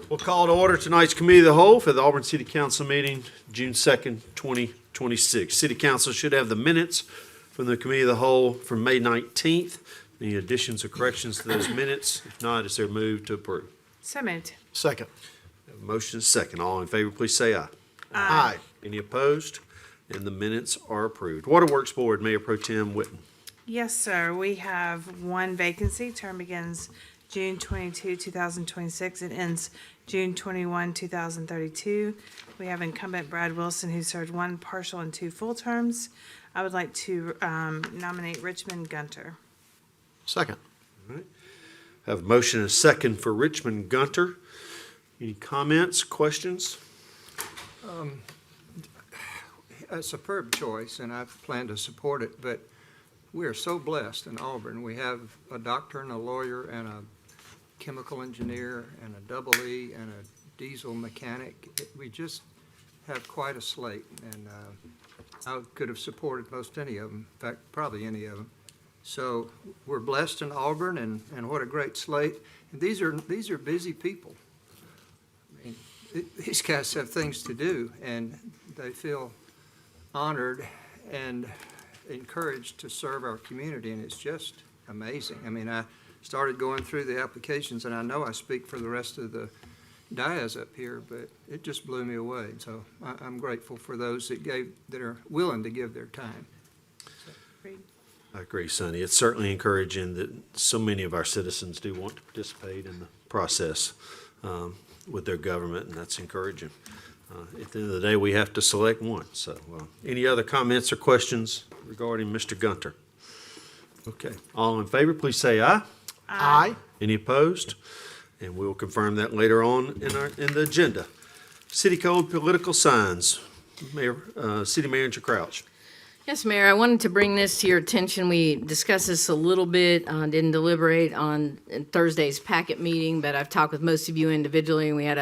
We'll call to order tonight's Committee of the Whole for the Auburn City Council meeting, June 2nd, 2026. City Council should have the minutes from the Committee of the Whole from May 19th. Any additions or corrections to those minutes? If not, is there a move to approve? So moved. Second. Have a motion is second. All in favor, please say aye. Aye. Any opposed? And the minutes are approved. Waterworks Board, Mayor Pro Tem Witten. Yes, sir. We have one vacancy. Term begins June 22, 2026. It ends June 21, 2032. We have incumbent Brad Wilson, who served one partial and two full terms. I would like to nominate Richmond Gunter. Second. Have a motion and a second for Richmond Gunter. Any comments, questions? A superb choice, and I plan to support it, but we are so blessed in Auburn. We have a doctor and a lawyer and a chemical engineer and a double E and a diesel mechanic. We just have quite a slate, and I could have supported most any of them, in fact, probably any of them. So we're blessed in Auburn, and what a great slate. And these are busy people. I mean, these guys have things to do, and they feel honored and encouraged to serve our community, and it's just amazing. I mean, I started going through the applications, and I know I speak for the rest of the dais up here, but it just blew me away. So I'm grateful for those that are willing to give their time. I agree, Sonny. It's certainly encouraging that so many of our citizens do want to participate in the process with their government, and that's encouraging. At the end of the day, we have to select one. So any other comments or questions regarding Mr. Gunter? Okay. All in favor, please say aye. Aye. Any opposed? And we'll confirm that later on in the agenda. City Code political signs. City Manager Crouch. Yes, Mayor, I wanted to bring this to your attention. We discussed this a little bit, didn't deliberate on Thursday's packet meeting, but I've talked with most of you individually, and we had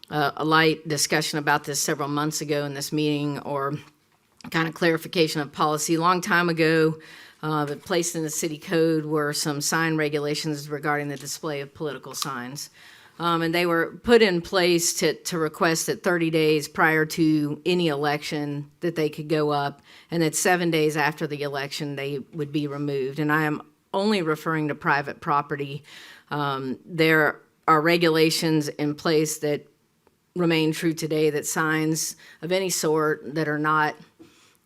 a light discussion about this several months ago in this meeting, or kind of clarification of policy. A long time ago, but placed in the city code were some sign regulations regarding the display of political signs. And they were put in place to request that 30 days prior to any election that they could go up, and that 7 days after the election they would be removed. And I am only referring to private property. There are regulations in place that remain true today, that signs of any sort that are not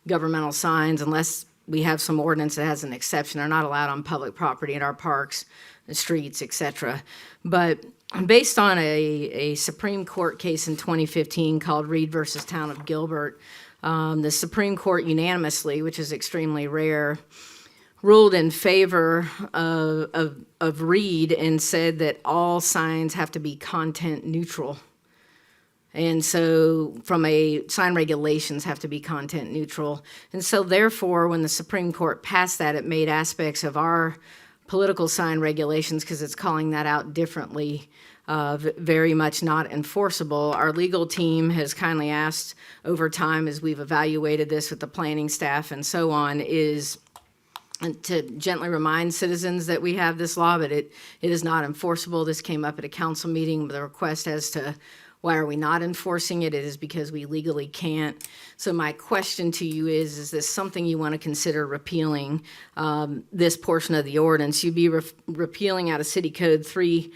governmental signs, unless we have some ordinance that has an exception, are not allowed on public property in our parks, the streets, etc. But based on a Supreme Court case in 2015 called Reed versus Town of Gilbert, the Supreme Court unanimously, which is extremely rare, ruled in favor of Reed and said that all signs have to be content neutral. And so sign regulations have to be content neutral. And so therefore, when the Supreme Court passed that, it made aspects of our political sign regulations, because it's calling that out differently, very much not enforceable. Our legal team has kindly asked over time, as we've evaluated this with the planning staff and so on, is to gently remind citizens that we have this law, but it is not enforceable. This came up at a council meeting with a request as to why are we not enforcing it? It is because we legally can't. So my question to you is this something you want to consider repealing, this portion of the ordinance? You'd be repealing out of City Code three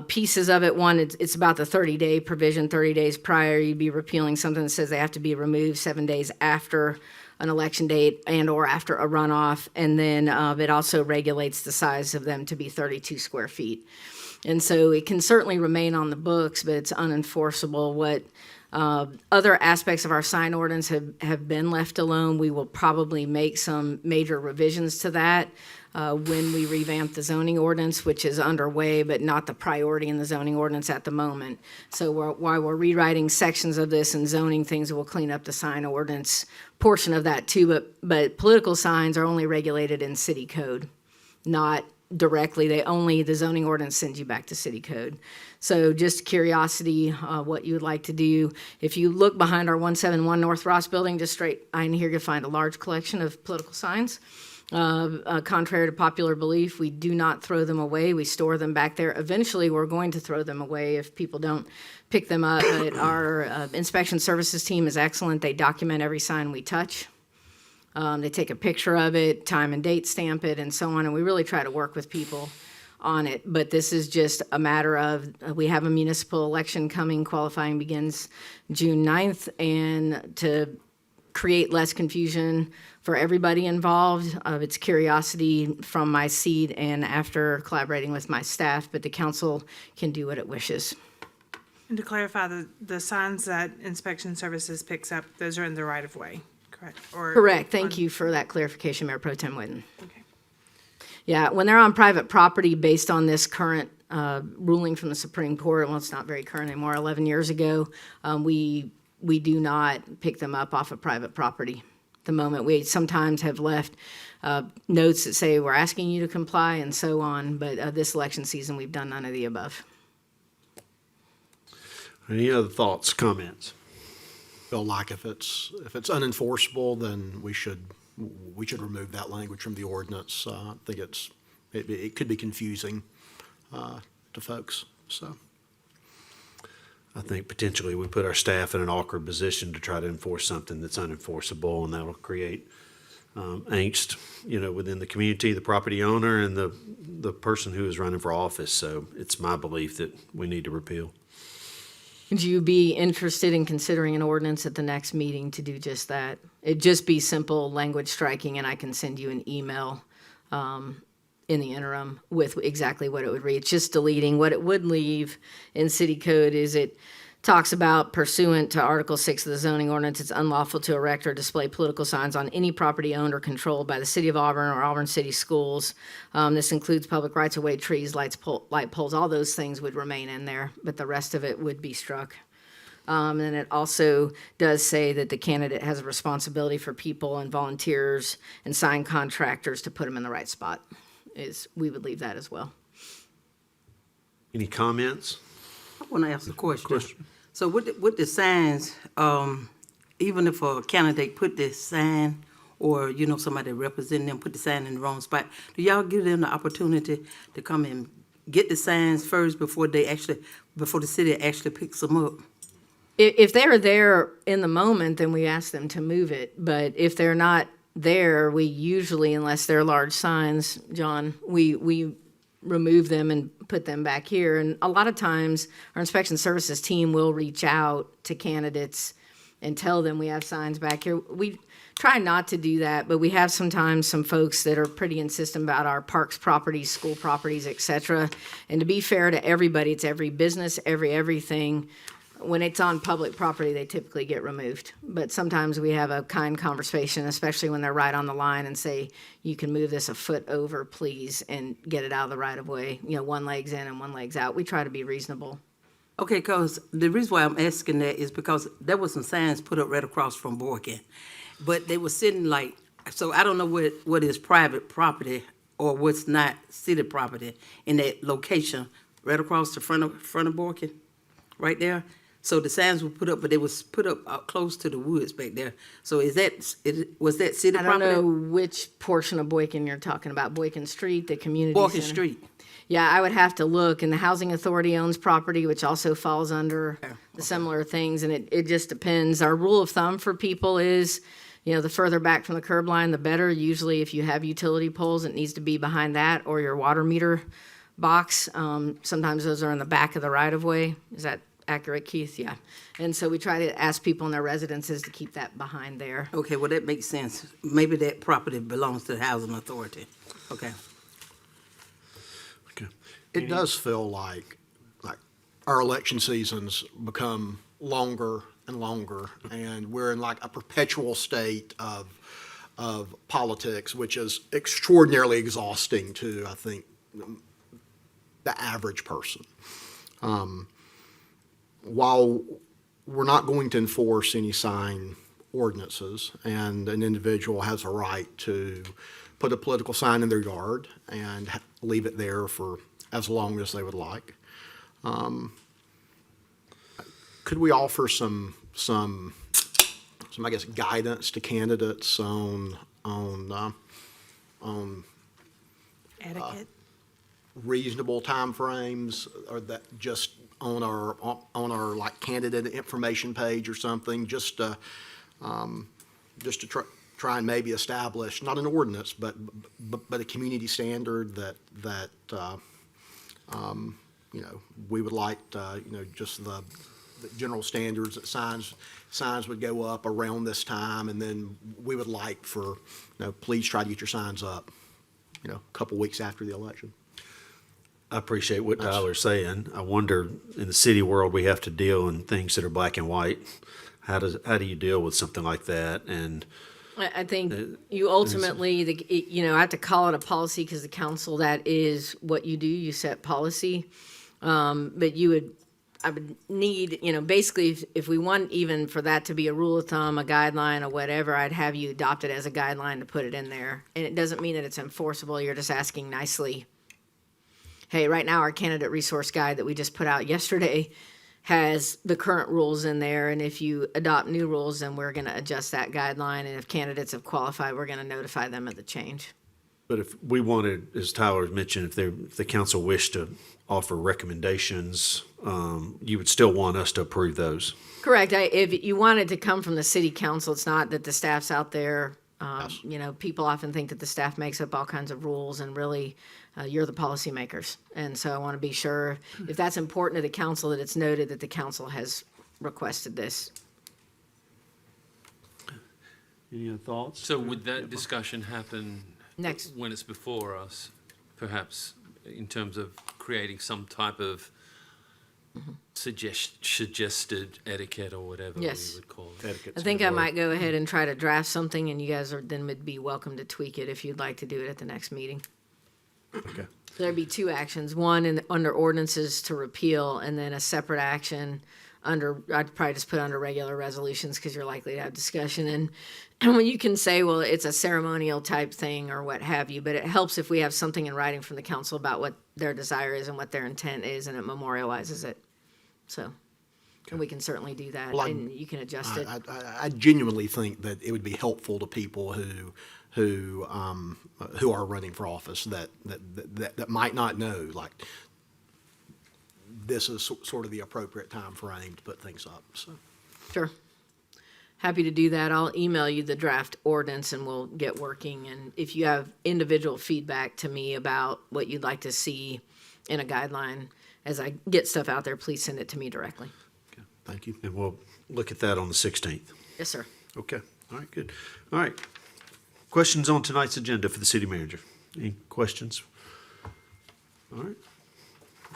pieces of it. One, it's about the 30-day provision, 30 days prior. You'd be repealing something that says they have to be removed 7 days after an election date and or after a runoff. And then it also regulates the size of them to be 32 square feet. And so it can certainly remain on the books, but it's unenforceable. What other aspects of our sign ordinance have been left alone. We will probably make some major revisions to that when we revamp the zoning ordinance, which is underway, but not the priority in the zoning ordinance at the moment. So while we're rewriting sections of this and zoning things, we'll clean up the sign ordinance portion of that too. But political signs are only regulated in city code, not directly. The zoning ordinance sends you back to city code. So just curiosity, what you would like to do. If you look behind our 171 North Ross building, just straight in here, you'll find a large collection of political signs. Contrary to popular belief, we do not throw them away. We store them back there. Eventually, we're going to throw them away if people don't pick them up. But our inspection services team is excellent. They document every sign we touch. They take a picture of it, time and date stamp it, and so on. And we really try to work with people on it. But this is just a matter of, we have a municipal election coming. Qualifying begins June 9th. And to create less confusion for everybody involved, it's curiosity from my seat and after collaborating with my staff, but the council can do what it wishes. And to clarify, the signs that inspection services picks up, those are in the right of way, correct? Or Correct. Thank you for that clarification, Mayor Pro Tem Whitten. Okay. Yeah, when they're on private property, based on this current ruling from the Supreme Court, well, it's not very current anymore, 11 years ago, we do not pick them up off of private property. The moment we sometimes have left notes that say we're asking you to comply and so on, but this election season, we've done none of the above. Any other thoughts, comments? Feel like if it's unenforceable, then we should remove that language from the ordinance. I think it could be confusing to folks, so. I think potentially we put our staff in an awkward position to try to enforce something that's unenforceable, and that'll create angst, within the community, the property owner, and the person who is running for office. So it's my belief that we need to repeal. Would you be interested in considering an ordinance at the next meeting to do just that? It'd just be simple language striking, and I can send you an email in the interim with exactly what it would read. It's just deleting. What it would leave in city code is it talks about pursuant to Article 6 of the zoning ordinance, it's unlawful to erect or display political signs on any property owned or controlled by the city of Auburn or Auburn City Schools. This includes public rights-of-way, trees, light poles, all those things would remain in there, but the rest of it would be struck. And it also does say that the candidate has a responsibility for people and volunteers and sign contractors to put them in the right spot. We would leave that as well. Any comments? I want to ask a question. So with the signs, even if a candidate put this sign or, somebody representing them put the sign in the wrong spot, do y'all give them the opportunity to come and get the signs first before the city actually picks them up? If they're there in the moment, then we ask them to move it. But if they're not there, we usually, unless they're large signs, John, we remove them and put them back here. And a lot of times, our inspection services team will reach out to candidates and tell them we have signs back here. We try not to do that, but we have sometimes some folks that are pretty insistent about our parks properties, school properties, et cetera. And to be fair to everybody, it's every business, everything. When it's on public property, they typically get removed. But sometimes we have a kind conversation, especially when they're right on the line, and say, you can move this a foot over, please, and get it out of the right of way. One leg's in and one leg's out. We try to be reasonable. Okay, because the reason why I'm asking that is because there were some signs put up right across from Boykin, but they were sitting so I don't know what is private property or what's not city property in that location, right across the front of Boykin, right there. So the signs were put up, but they was put up close to the woods back there. So was that city I property? don't know which portion of Boykin you're talking about. Boykin Street, the community Boykin center? Street. Yeah, I would have to look. And the Housing Authority owns property, which also falls under the similar things. And it just depends. Our rule of thumb for people is, the further back from the curb line, the better. Usually if you have utility poles, it needs to be behind that or your water meter box. Sometimes those are in the back of the right-of-way. Is that accurate, Keith? Yeah. And so we try to ask people in their residences to keep that behind there. Okay, well, that makes sense. Maybe that property belongs to the Housing Authority. Okay. Okay. It does feel like our election seasons become longer and longer, and we're in a perpetual state of politics, which is extraordinarily exhausting to, I think, the average person. While we're not going to enforce any sign ordinances, and an individual has a right to put a political sign in their yard and leave it there for as long as they would like, could we offer some I guess guidance to candidates on Etiquette. reasonable timeframes, or that just on our like candidate information page or something, just to try and maybe establish, not an ordinance, but a community standard that you know, we would like, you know, just the general standards that signs would go up around this time, and then we would like for, you know, please try to get your signs up, you know, a couple weeks after the election. I appreciate what Tyler's saying. I wonder, in the city world, we have to deal in things that are black and white. How do you deal with something like that? And I think you ultimately, you know, I have to call it a policy because the council, that is what you do, you set policy. But I would need, you know, basically, if we want even for that to be a rule of thumb, a guideline or whatever, I'd have you adopt it as a guideline to put it in there. And it doesn't mean that it's enforceable, you're just asking nicely. Hey, right now, our candidate resource guide that we just put out yesterday has the current rules in there, and if you adopt new rules, then we're gonna adjust that guideline, and if candidates have qualified, we're gonna notify them of the change. But if we wanted, as Tyler mentioned, if the council wished to offer recommendations, you would still want us to approve those. Correct. If you want it to come from the city council, it's not that the staff's out there. Yes. You know, people often think that the staff makes up all kinds of rules, and really, you're the policymakers. And so I want to be sure, if that's important to the council, that it's noted that the council has requested this. Any other thoughts? So would that discussion happen Next. when it's before us, perhaps in terms of creating some type of suggested etiquette or whatever we Yes. would call it? Etiquette's I think a I good word. might go ahead and try to draft something, and you guys then would be welcome to tweak it if you'd like to do it at the next meeting. Okay. There'd be two actions, one under ordinances to repeal, and then a separate action I'd probably just put under regular resolutions, because you're likely to have discussion. And when you can say, well, it's a ceremonial type thing or what have you, but it helps if we have something in writing from the council about what their desire is and what their intent is, and it memorializes it. So, and we can certainly do that, Well, and you can adjust it. I genuinely think that it would be helpful to people who are running for office that might not know, like, this is sort of the appropriate time frame to put things up, so. Sure. Happy to do that. I'll email you the draft ordinance and we'll get working. And if you have individual feedback to me about what you'd like to see in a guideline, as I get stuff out there, please send it to me directly. Thank you. And we'll look at that on the 16th. Yes, sir. Okay, all right, good. All right. Questions on tonight's agenda for the city manager? Any questions? All right.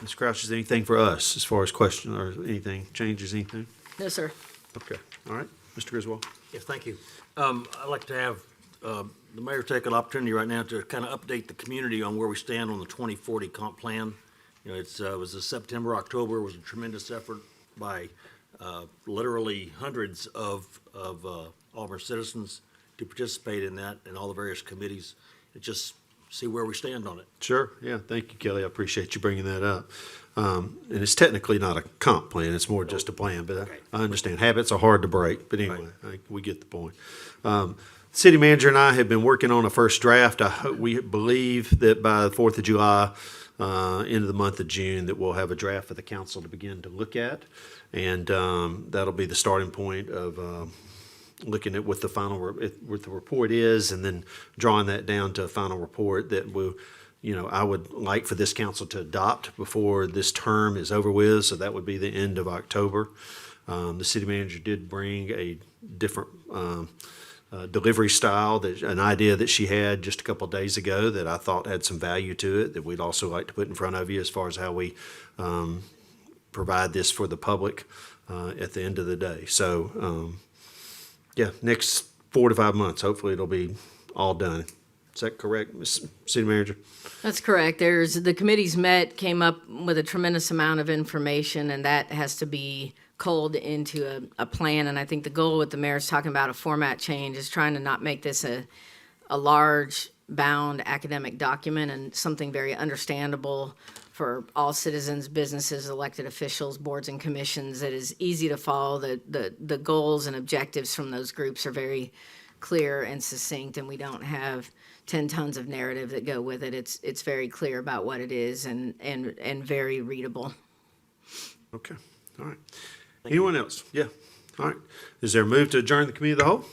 Ms. Crouch, is there anything for us as far as question or anything, changes, anything? No, sir. Okay, all right. Mr. Griswold? Yes, thank you. I'd like to have the mayor take an opportunity right now to kind of update the community on where we stand on the 2040 comp plan. You know, it was a September, October, was a tremendous effort by literally hundreds of Auburn citizens to participate in that and all the various committees, and just see where we stand on it. Sure, yeah, thank you, Kelly. I appreciate you bringing that up. And it's technically not a comp plan, it's more just a plan, but I understand. Habits are hard to break, but anyway, we get the point. City manager and I have been working on a first draft. We believe that by the 4th of July, end of the month of June, that we'll have a draft for the council to begin to look at. And that'll be the starting point of looking at what the final, what the report is, and then drawing that down to a final report that will, you know, I would like for this council to adopt before this term is over with, so that would be the end of October. The city manager did bring a different delivery style, an idea that she had just a couple of days ago that I thought had some value to it, that we'd also like to put in front of you as far as how we provide this for the public at the end of the day. So, yeah, next 4 to 5 months, hopefully it'll be all done. Is that correct, Ms. City Manager? That's correct. The committees came up with a tremendous amount of information, and that has to be culled into a plan. And I think the goal with the mayor's talking about a format change is trying to not make this a large bound academic document, and something very understandable for all citizens, businesses, elected officials, boards and commissions, that is easy to follow. The goals and objectives from those groups are very clear and succinct, and we don't have 10 tons of narrative that go with it. It's very clear about what it is and very readable. Okay, all right. Anyone else? Yeah, all right. Is there a move to adjourn the committee of the whole?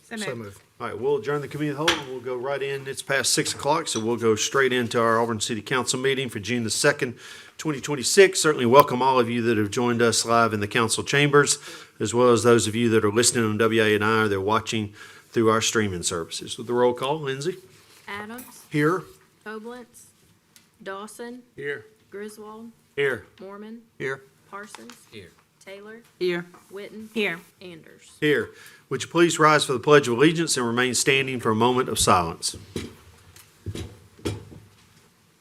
So moved. All right, we'll adjourn the committee of the whole, and we'll go right in. It's past 6 o'clock, so we'll go straight into our Auburn City Council meeting for June the 2nd, 2026. Certainly welcome all of you that have joined us live in the council chambers, as well as those of you that are listening on WANI or they're watching through our streaming services. With the roll call, Lindsay? Adams, Here? Koblenz, Dawson, Here. Griswold, Here. Mormon, Here. Parsons. Here. Taylor, Here. Witten. Here. Anders. Here. Would you please rise for the Pledge of Allegiance and remain standing for a moment of silence?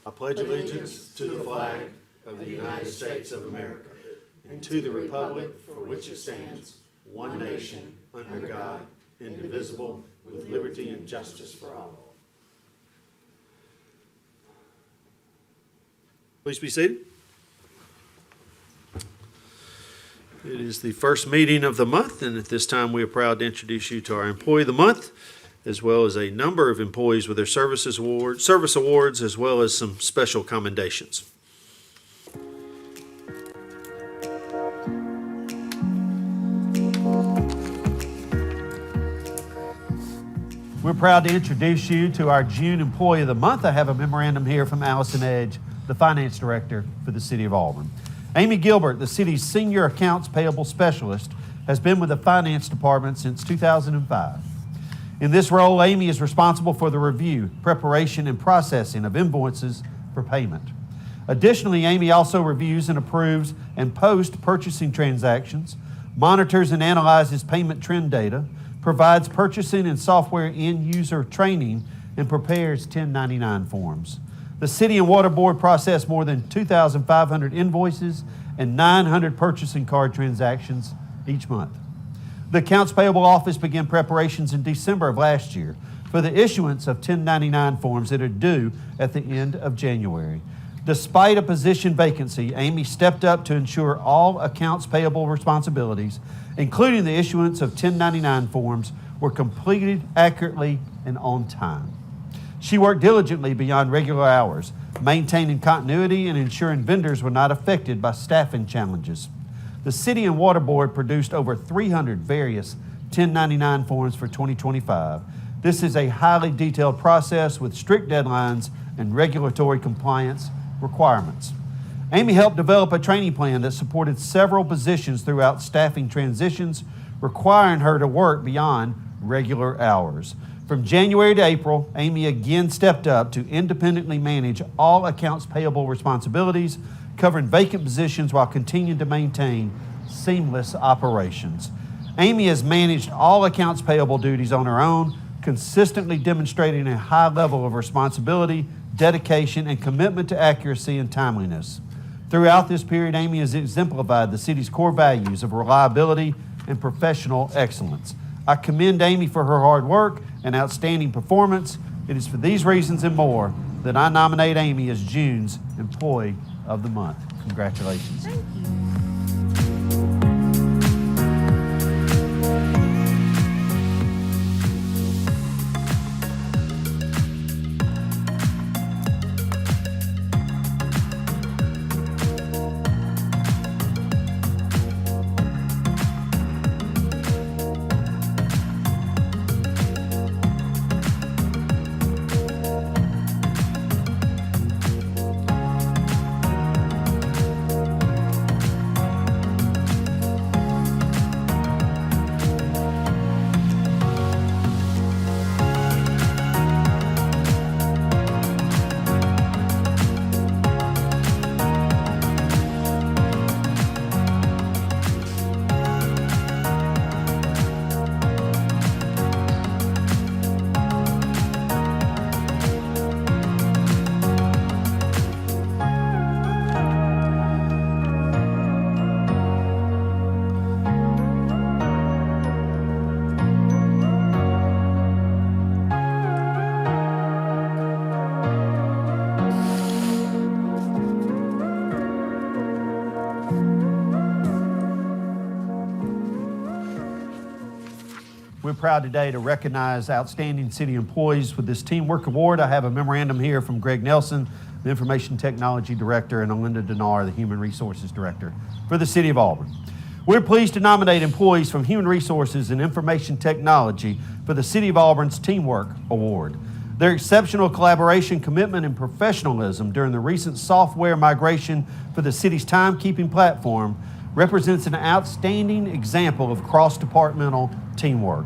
I pledge allegiance to the flag of the United States of America and to the republic for which it stands, one nation, under God, indivisible, with liberty and justice for all. Please be seated. It is the first meeting of the month, and at this time, we are proud to introduce you to our Employee of the Month, as well as a number of employees with their service awards, as well as some special commendations. We're proud to introduce you to our June Employee of the Month. I have a memorandum here from Allison Edge, the Finance Director for the City of Auburn. Amy Gilbert, the city's Senior Accounts Payable Specialist, has been with the Finance Department since 2005. In this role, Amy is responsible for the review, preparation, and processing of invoices for payment. Additionally, Amy also reviews and approves and posts purchasing transactions, monitors and analyzes payment trend data, provides purchasing and software end-user training, and prepares 1099 forms. The City and Water Board process more than 2,500 invoices and 900 purchasing card transactions each month. The Accounts Payable Office began preparations in December of last year for the issuance of 1099 forms that are due at the end of January. Despite a position vacancy, Amy stepped up to ensure all accounts payable responsibilities, including the issuance of 1099 forms, were completed accurately and on time. She worked diligently beyond regular hours, maintaining continuity and ensuring vendors were not affected by staffing challenges. The City and Water Board produced over 300 various 1099 forms for 2025. This is a highly detailed process with strict deadlines and regulatory compliance requirements. Amy helped develop a training plan that supported several positions throughout staffing transitions, requiring her to work beyond regular hours. From January to April, Amy again stepped up to independently manage all accounts payable responsibilities, covering vacant positions while continuing to maintain seamless operations. Amy has managed all accounts payable duties on her own, consistently demonstrating a high level of responsibility, dedication, and commitment to accuracy and timeliness. Throughout this period, Amy has exemplified the city's core values of reliability and professional excellence. I commend Amy for her hard work and outstanding performance. It is for these reasons and more that I nominate Amy as June's Employee of the Month. Congratulations. proud today to recognize outstanding city employees with this Teamwork Award. I have a memorandum here from Greg Nelson, the Information Technology Director, and Alinda Denar, the Human Resources Director for the City of Auburn. We're pleased to nominate employees from Human Resources and Information Technology for the City of Auburn's Teamwork Award. Their exceptional collaboration, commitment, and professionalism during the recent software migration for the city's timekeeping platform represents an outstanding example of cross-departmental teamwork.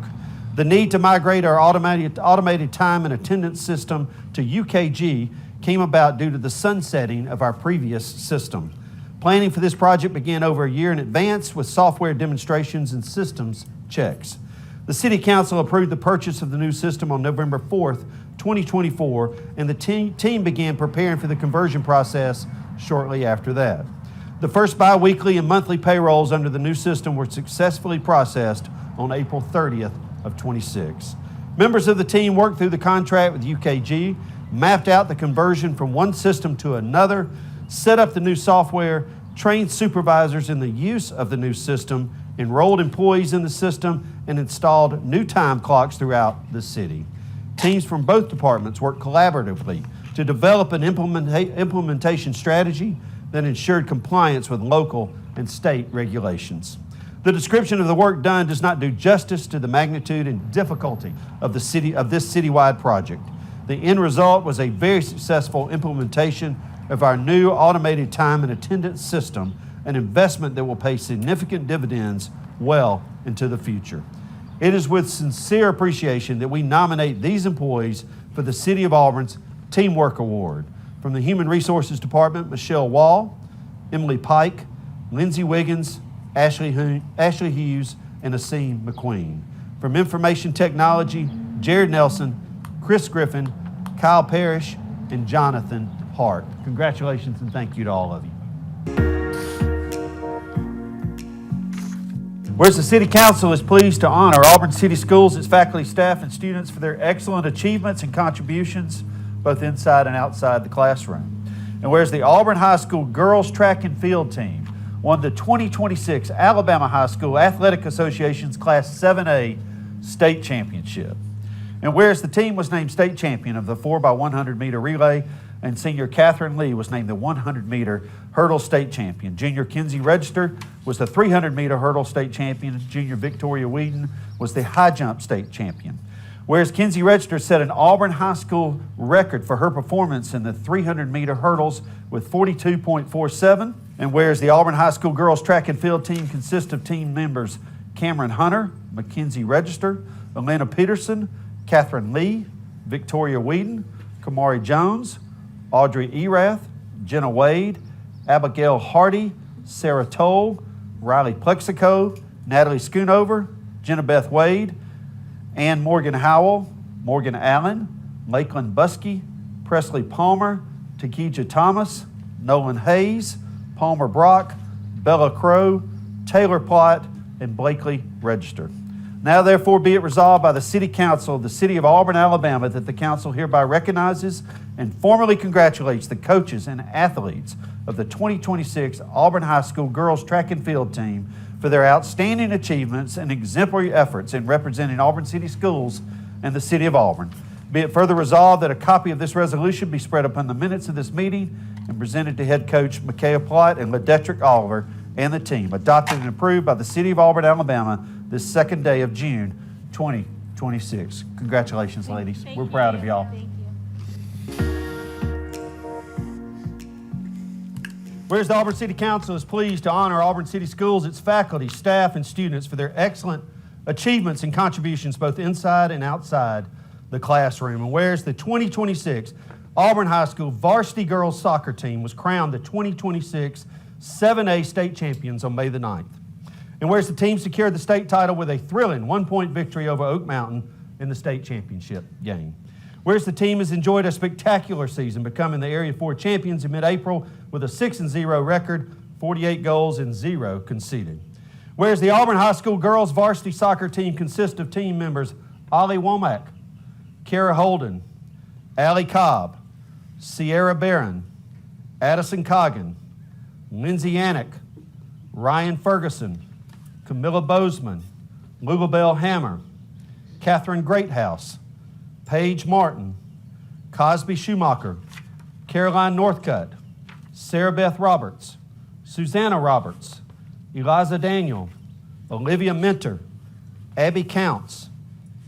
The need to migrate our automated time and attendance system to UKG came about due to the sunsetting of our previous system. Planning for this project began over a year in advance with software demonstrations and systems checks. The City Council approved the purchase of the new system on November 4th, 2024, and the team began preparing for the conversion process shortly after that. The first bi-weekly and monthly payrolls under the new system were successfully processed on April 30th of 26. Members of the team worked through the contract with UKG, mapped out the conversion from one system to another, set up the new software, trained supervisors in the use of the new system, enrolled employees in the system, and installed new time clocks throughout the city. Teams from both departments worked collaboratively to develop an implementation strategy that ensured compliance with local and state regulations. The description of the work done does not do justice to the magnitude and difficulty of this citywide project. The end result was a very successful implementation of our new automated time and attendance system, an investment that will pay significant dividends well into the future. It is with sincere appreciation that we nominate these employees for the City of Auburn's Teamwork Award. From the Human Resources Department, Michelle Wall, Emily Pike, Lindsay Wiggins, Ashley Hughes, and Asim McQueen. From Information Technology, Jared Nelson, Chris Griffin, Kyle Parrish, and Jonathan Hart. Congratulations and thank you to all of you. Whereas the City Council is pleased to honor Auburn City Schools, its faculty, staff, and students for their excellent achievements and contributions both inside and outside the classroom. And whereas the Auburn High School girls track and field team won the 2026 Alabama High School Athletic Association's Class 7A state championship. And whereas the team was named state champion of the 4x100 meter relay, and senior Catherine Lee was named the 100 meter hurdle state champion. Junior Kinsey Register was the 300 meter hurdle state champion. Junior Victoria Whedon was the high jump state champion. Whereas Kinsey Register set an Auburn High School record for her performance in the 300 meter hurdles with 42.47. And whereas the Auburn High School girls track and field team consists of team members Cameron Hunter, Mackenzie Register, Elena Peterson, Catherine Lee, Victoria Whedon, Kamari Jones, Audrey Erath, Jenna Wade, Abigail Hardy, Sarah Toll, Riley Plexico, Natalie Schoonover, Jenna Beth Wade, Ann Morgan Howell, Morgan Allen, Lakeland Buskey, Presley Palmer, Takija Thomas, Nolan Hayes, Palmer Brock, Bella Crow, Taylor Plott, and Blakely Register. Now therefore be it resolved by the City Council of the City of Auburn, Alabama, that the council hereby recognizes and formally congratulates the coaches and athletes of the 2026 Auburn High School girls track and field team for their outstanding achievements and exemplary efforts in representing Auburn City Schools and the City of Auburn. Be it further resolved that a copy of this resolution be spread upon the minutes of this meeting and presented to head coach Micaiah Plott and LaDetrick Oliver and the team, adopted and approved by the City of Auburn, Alabama, this second day of June 2026. Congratulations, ladies. We're proud of y'all. Thank you. Whereas the Auburn City Council is pleased to honor Auburn City Schools, its faculty, staff, and students for their excellent achievements and contributions both inside and outside the classroom. And whereas the 2026 Auburn High School varsity girls soccer team was crowned the 2026 7A state champions on May the 9th. And whereas the team secured the state title with a thrilling 1-point victory over Oak Mountain in the state championship game. Whereas the team has enjoyed a spectacular season, becoming the Area 4 champions in mid-April with a 6-0 record, 48 goals and 0 conceded. Whereas the Auburn High School girls varsity soccer team consists of team members Ollie Womack, Kara Holden, Allie Cobb, Sierra Barron, Addison Coggin, Lindsay Anick, Ryan Ferguson, Camilla Bozeman, Lulabelle Hammer, Catherine Greathouse, Paige Martin, Cosby Schumacher, Caroline Northcutt, Sarah Beth Roberts, Susanna Roberts, Eliza Daniel, Olivia Minter, Abby Counts,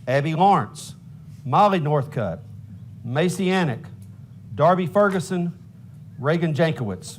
Abby Lawrence, Molly Northcutt, Macy Anick, Darby Ferguson, Reagan Jankowitz.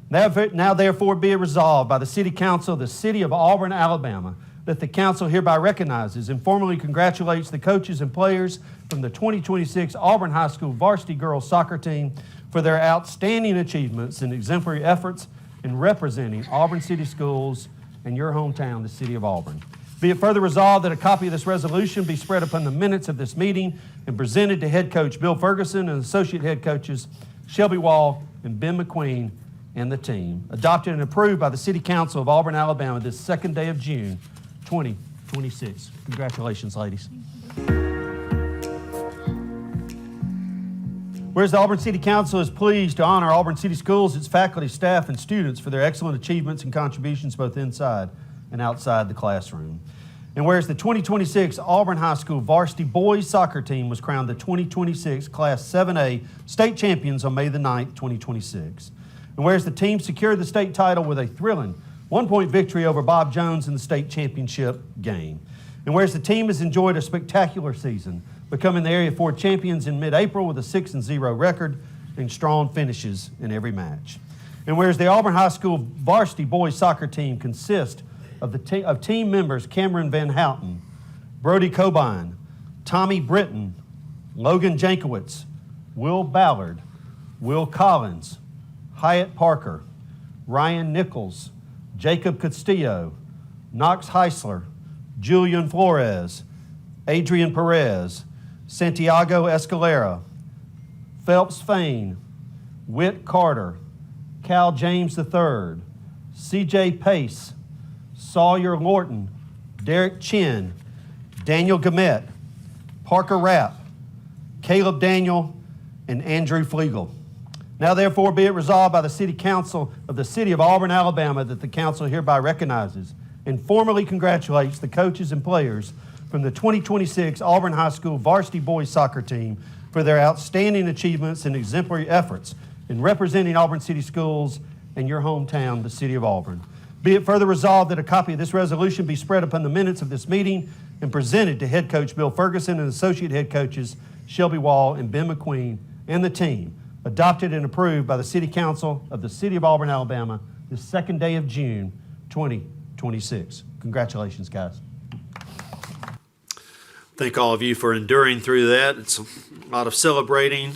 Now therefore be it resolved by the City Council of the City of Auburn, Alabama, that the council hereby recognizes and formally congratulates the coaches and players from the 2026 Auburn High School varsity girls soccer team for their outstanding achievements and exemplary efforts in representing Auburn City Schools and your hometown, the City of Auburn. Be it further resolved that a copy of this resolution be spread upon the minutes of this meeting and presented to head coach Bill Ferguson and associate head coaches Shelby Wall and Ben McQueen and the team. Adopted and approved by the City Council of Auburn, Alabama, this second day of June, 2026. Congratulations, ladies. Whereas the Auburn City Council is pleased to honor Auburn City Schools, its faculty, staff, and students for their excellent achievements and contributions both inside and outside the classroom. And whereas the 2026 Auburn High School varsity boys soccer team was crowned the 2026 Class 7A state champions on May the 9th, 2026. And whereas the team secured the state title with a thrilling 1-point victory over Bob Jones in the state championship game. And whereas the team has enjoyed a spectacular season, becoming the Area 4 champions in mid-April with a 6-0 record and strong finishes in every match. And whereas the Auburn High School varsity boys soccer team consists of team members Cameron Van Houten, Brody Combine, Tommy Britton, Logan Jankowitz, Will Ballard, Will Collins, Hyatt Parker, Ryan Nichols, Jacob Castillo, Knox Heisler, Julian Flores, Adrian Perez, Santiago Escalera, Phelps Fain, Whit Carter, Cal James III, C.J. Pace, Sawyer Lorton, Derek Chin, Daniel Gamet, Parker Rapp, Caleb Daniel, and Andrew Flegel. Now therefore be it resolved by the City Council of the City of Auburn, Alabama, that the council hereby recognizes and formally congratulates the coaches and players from the 2026 Auburn High School varsity boys soccer team for their outstanding achievements and exemplary efforts in representing Auburn City Schools and your hometown, the City of Auburn. Be it further resolved that a copy of this resolution be spread upon the minutes of this meeting and presented to head coach Bill Ferguson and associate head coaches Shelby Wall and Ben McQueen and the team. Adopted and approved by the City Council of the City of Auburn, Alabama, this second day of June, 2026. Congratulations, guys. Thank all of you for enduring through that. It's a lot of celebrating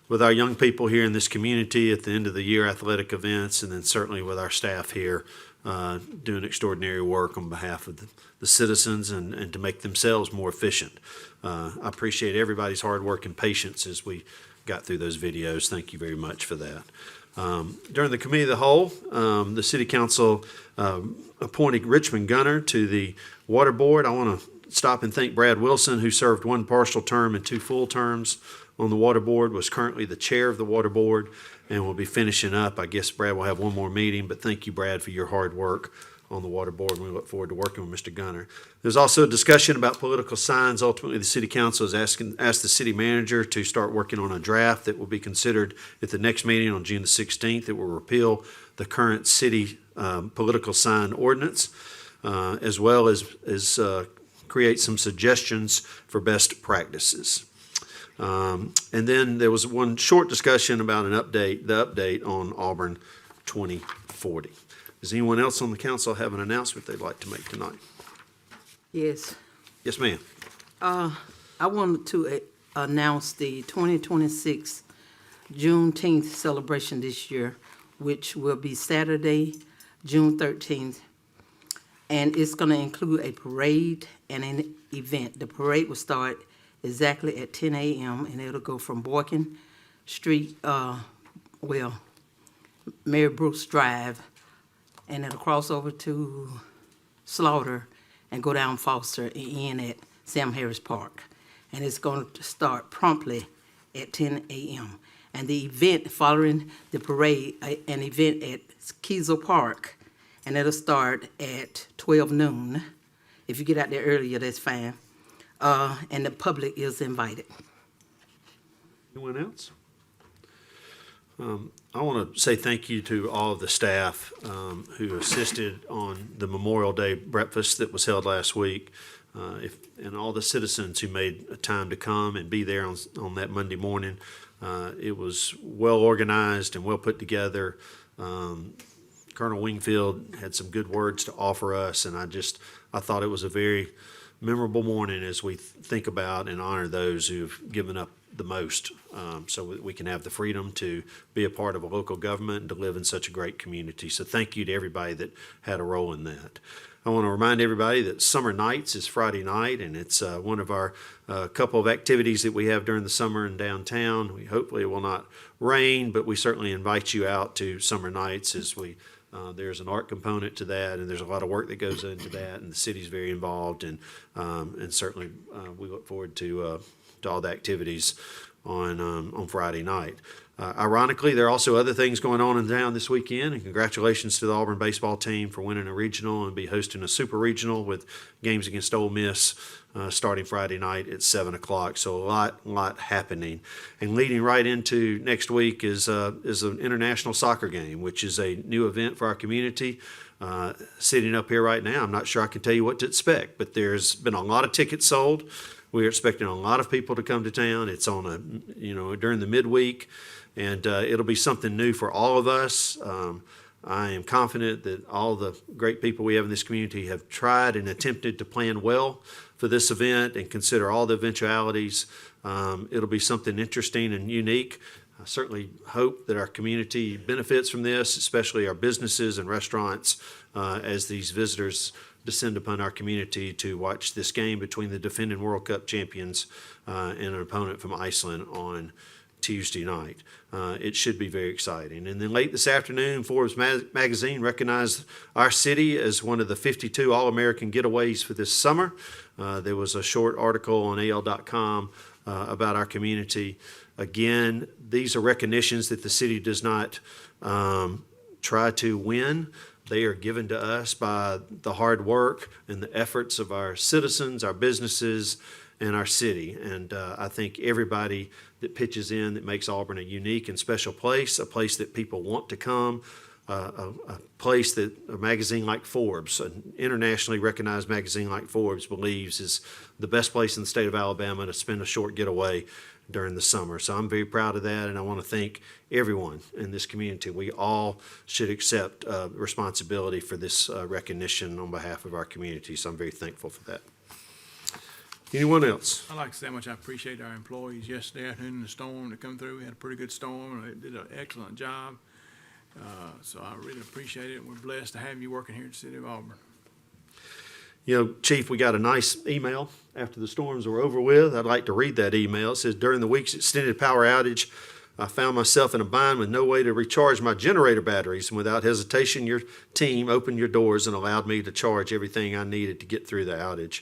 with our young people here in this community at the end of the year athletic events, and then certainly with our staff here doing extraordinary work on behalf of the citizens and to make themselves more efficient. I appreciate everybody's hard work and patience as we got through those videos. Thank you very much for that. During the Committee of the Whole, the City Council appointed Richmond Gunner to the Water Board. I want to stop and thank Brad Wilson, who served one partial term and 2 full terms on the Water Board, was currently the chair of the Water Board, and will be finishing up. I guess Brad will have one more meeting, but thank you, Brad, for your hard work on the Water Board, and we look forward to working with Mr. Gunner. There's also a discussion about political signs. Ultimately, the City Council has asked the City Manager to start working on a draft that will be considered at the next meeting on June the 16th. It will repeal the current city political sign ordinance, as well as create some suggestions for best practices. And then there was one short discussion about the update on Auburn 2040. Does anyone else on the council have an announcement they'd like to make tonight? Yes. Yes, ma'am. I wanted to announce the 2026 Juneteenth celebration this year, which will be Saturday, June 13th. And it's going to include a parade and an event. The parade will start exactly at 10 a.m. and it'll go from Boykin Street, Mary Brooks Drive, and it'll cross over to Slaughter and go down Foster and end at Sam Harris Park. And it's going to start promptly at 10 a.m. And the event following the parade, an event at Kiesel Park, and it'll start at 12 noon. If you get out there earlier, that's fine. and the public is invited. Anyone else? I want to say thank you to all of the staff who assisted on the Memorial Day breakfast that was held last week, and all the citizens who made a time to come and be there on that Monday morning. It was well organized and well put together. Colonel Wingfield had some good words to offer us, and I thought it was a very memorable morning as we think about and honor those who've given up the most, so we can have the freedom to be a part of a local government and to live in such a great community. So thank you to everybody that had a role in that. I want to remind everybody that Summer Nights is Friday night, and it's one of our couple of activities that we have during the summer in downtown. Hopefully it will not rain, but we certainly invite you out to Summer Nights as there's an art component to that, and there's a lot of work that goes into that, and the city's very involved, and certainly we look forward to all the activities on Friday night. Ironically, there are also other things going on in town this weekend, and congratulations to the Auburn baseball team for winning a regional and be hosting a super regional with games against Ole Miss starting Friday night at 7 o'clock. So a lot happening. And leading right into next week is an international soccer game, which is a new event for our community. Sitting up here right now, I'm not sure I can tell you what to expect, but there's been a lot of tickets sold. We're expecting a lot of people to come to town. It's on during the midweek, and it'll be something new for all of us. I am confident that all the great people we have in this community have tried and attempted to plan well for this event and consider all the eventualities. It'll be something interesting and unique. I certainly hope that our community benefits from this, especially our businesses and restaurants, as these visitors descend upon our community to watch this game between the defending World Cup champions and an opponent from Iceland on Tuesday night. It should be very exciting. And then late this afternoon, Forbes magazine recognized our city as one of the 52 All-American getaways for this summer. There was a short article on AL.com about our community. Again, these are recognitions that the city does not try to win. They are given to us by the hard work and the efforts of our citizens, our businesses, and our city. And I think everybody that pitches in that makes Auburn a unique and special place, a place that people want to come, a place that a magazine like Forbes, an internationally recognized magazine like Forbes, believes is the best place in the state of Alabama to spend a short getaway during the summer. So I'm very proud of that, and I want to thank everyone in this community. We all should accept responsibility for this recognition on behalf of our community, so I'm very thankful for that. Anyone else? I'd like to say how much I appreciate our employees yesterday afternoon in the storm that come through. We had a pretty good storm, and they did an excellent job. So I really appreciate it, and we're blessed to have you working here at the city of Auburn. You know, Chief, we got a nice email after the storms were over with. I'd like to read that email. It says, during the week's extended power outage, I found myself in a bind with no way to recharge my generator batteries, and without hesitation, your team opened your doors and allowed me to charge everything I needed to get through the outage.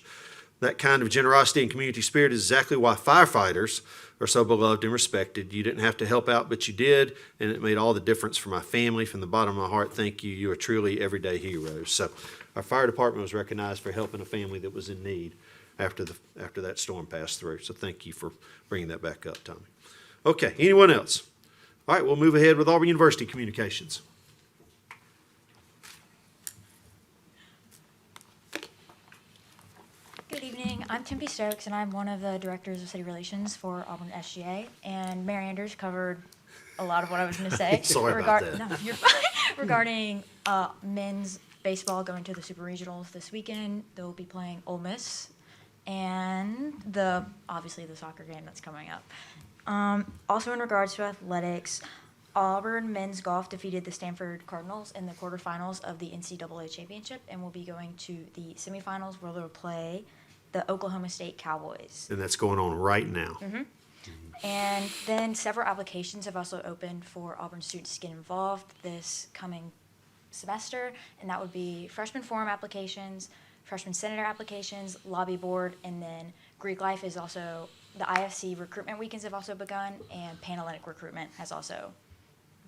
That kind of generosity and community spirit is exactly why firefighters are so beloved and respected. You didn't have to help out, but you did, and it made all the difference for my family. From the bottom of my heart, thank you. You are truly everyday heroes. So our fire department was recognized for helping a family that was in need after that storm passed through. So thank you for bringing that back up, Tommy. Okay, anyone else? All right, we'll move ahead with Auburn University Communications. Good evening. I'm Tempe Stokes, and I'm one of the directors of city relations for Auburn SGA. And Mary Anders covered a lot of what I was going to say. Sorry about that. No, you're fine. Regarding men's baseball going to the super regionals this weekend, they'll be playing Ole Miss, and obviously the soccer game that's coming up. Also, in regards to athletics, Auburn men's golf defeated the Stanford Cardinals in the quarterfinals of the NCAA championship, and will be going to the semifinals where they'll play the Oklahoma State Cowboys. And that's going on right now. Mm-hmm. And then several applications have also opened for Auburn students to get involved this coming semester, and that would be freshman forum applications, freshman senator applications, lobby board, and then Greek life is also, the IFC recruitment weekends have also begun, and Panhellenic recruitment has also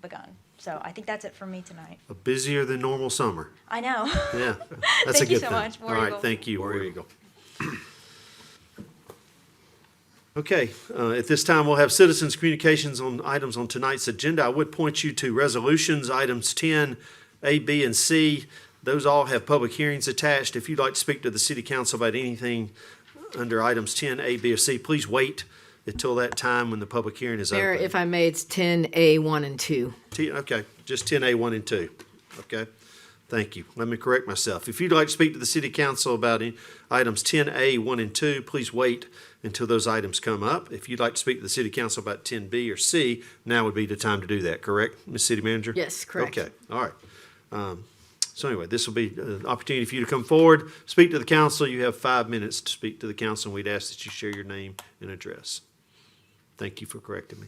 begun. So I think that's it from me tonight. A busier than normal summer. I know. Yeah, that's a Thank you good so thing. much. War All right, Eagle. thank you, War Eagle. Okay, at this time, we'll have citizens' communications on items on tonight's agenda. I would point you to resolutions, items 10, A, B, and C. Those all have public hearings attached. If you'd like to speak to the city council about anything under items 10, A, B, or C, please wait until that time when the public hearing is Mayor, open. if I may, it's 10A, 1 and 2. Okay, just 10A, 1 and 2. Okay, thank you. Let me correct myself. If you'd like to speak to the city council about items 10A, 1 and 2, please wait until those items come up. If you'd like to speak to the city council about 10B or C, now would be the time to do that, correct, Ms. City Manager? Yes, correct. Okay, all right. So anyway, this will be an opportunity for you to come forward, speak to the council. You have 5 minutes to speak to the council, and we'd ask that you share your name and address. Thank you for correcting me.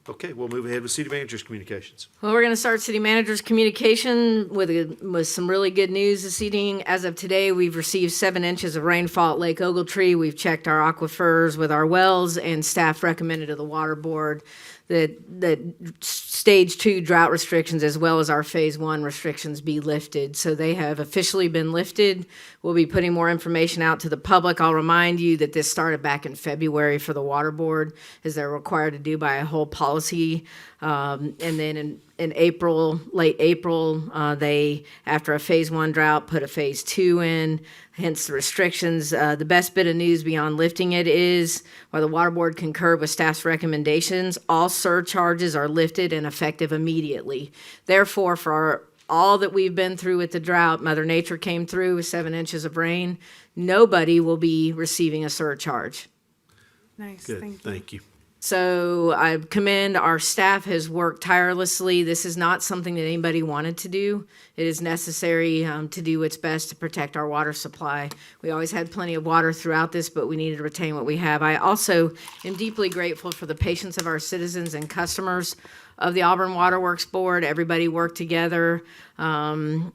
Okay, we'll move ahead with city manager's communications. Well, we're going to start city manager's communication with some really good news this evening. As of today, we've received 7 inches of rainfall at Lake Ogletree. We've checked our aquifers with our wells, and staff recommended to the water board that stage 2 drought restrictions as well as our phase 1 restrictions be lifted. So they have officially been lifted. We'll be putting more information out to the public. I'll remind you that this started back in February for the water board, as they're required to do by a whole policy. And then in April, late April, they, after a phase 1 drought, put a phase 2 in, hence the restrictions. The best bit of news beyond lifting it is, while the water board concurred with staff's recommendations, all surcharges are lifted and effective immediately. Therefore, for all that we've been through with the drought, Mother Nature came through with 7 inches of rain. Nobody will be receiving a surcharge. Nice, Good, thank you. thank you. So I commend our staff has worked tirelessly. This is not something that anybody wanted to do. It is necessary to do what's best to protect our water supply. We always had plenty of water throughout this, but we needed to retain what we have. I also am deeply grateful for the patience of our citizens and customers of the Auburn Waterworks Board. Everybody worked together and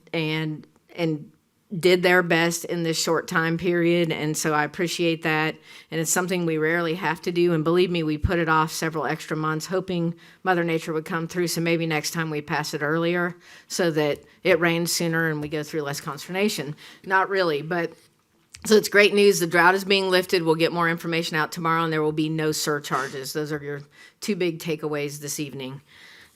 did their best in this short time period, and so I appreciate that. And it's something we rarely have to do, and believe me, we put it off several extra months, hoping Mother Nature would come through, so maybe next time we pass it earlier so that it rains sooner and we go through less consternation. Not really, but so it's great news. The drought is being lifted. We'll get more information out tomorrow, and there will be no surcharges. Those are your 2 big takeaways this evening.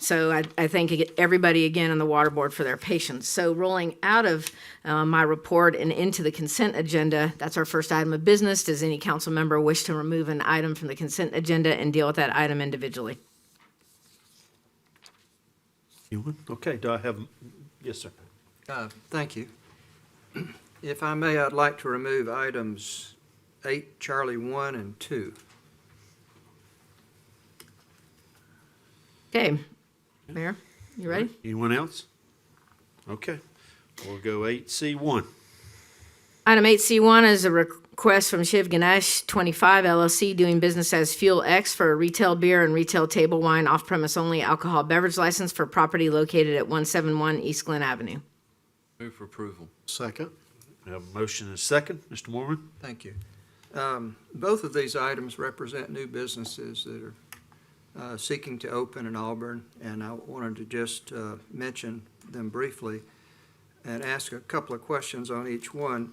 So I thank everybody again on the water board for their patience. So rolling out of my report and into the consent agenda, that's our first item of business. Does any council member wish to remove an item from the consent agenda and deal with that item individually? Anyone? Okay, do I have, yes, sir. Thank you. If I may, I'd like to remove items 8, Charlie 1, and 2. Okay, Mayor, you ready? Anyone else? Okay, we'll go 8C1. Item 8C1 is a request from Shiv Ganesh 25 LLC doing business as Fuel X for a retail beer and retail table wine off-premise only alcohol beverage license for property located at 171 East Glen Avenue. Move for approval. Second. We have a motion and a second. Mr. Mormon? Thank you. Both of these items represent new businesses that are seeking to open in Auburn, and I wanted to just mention them briefly and ask a couple of questions on each one.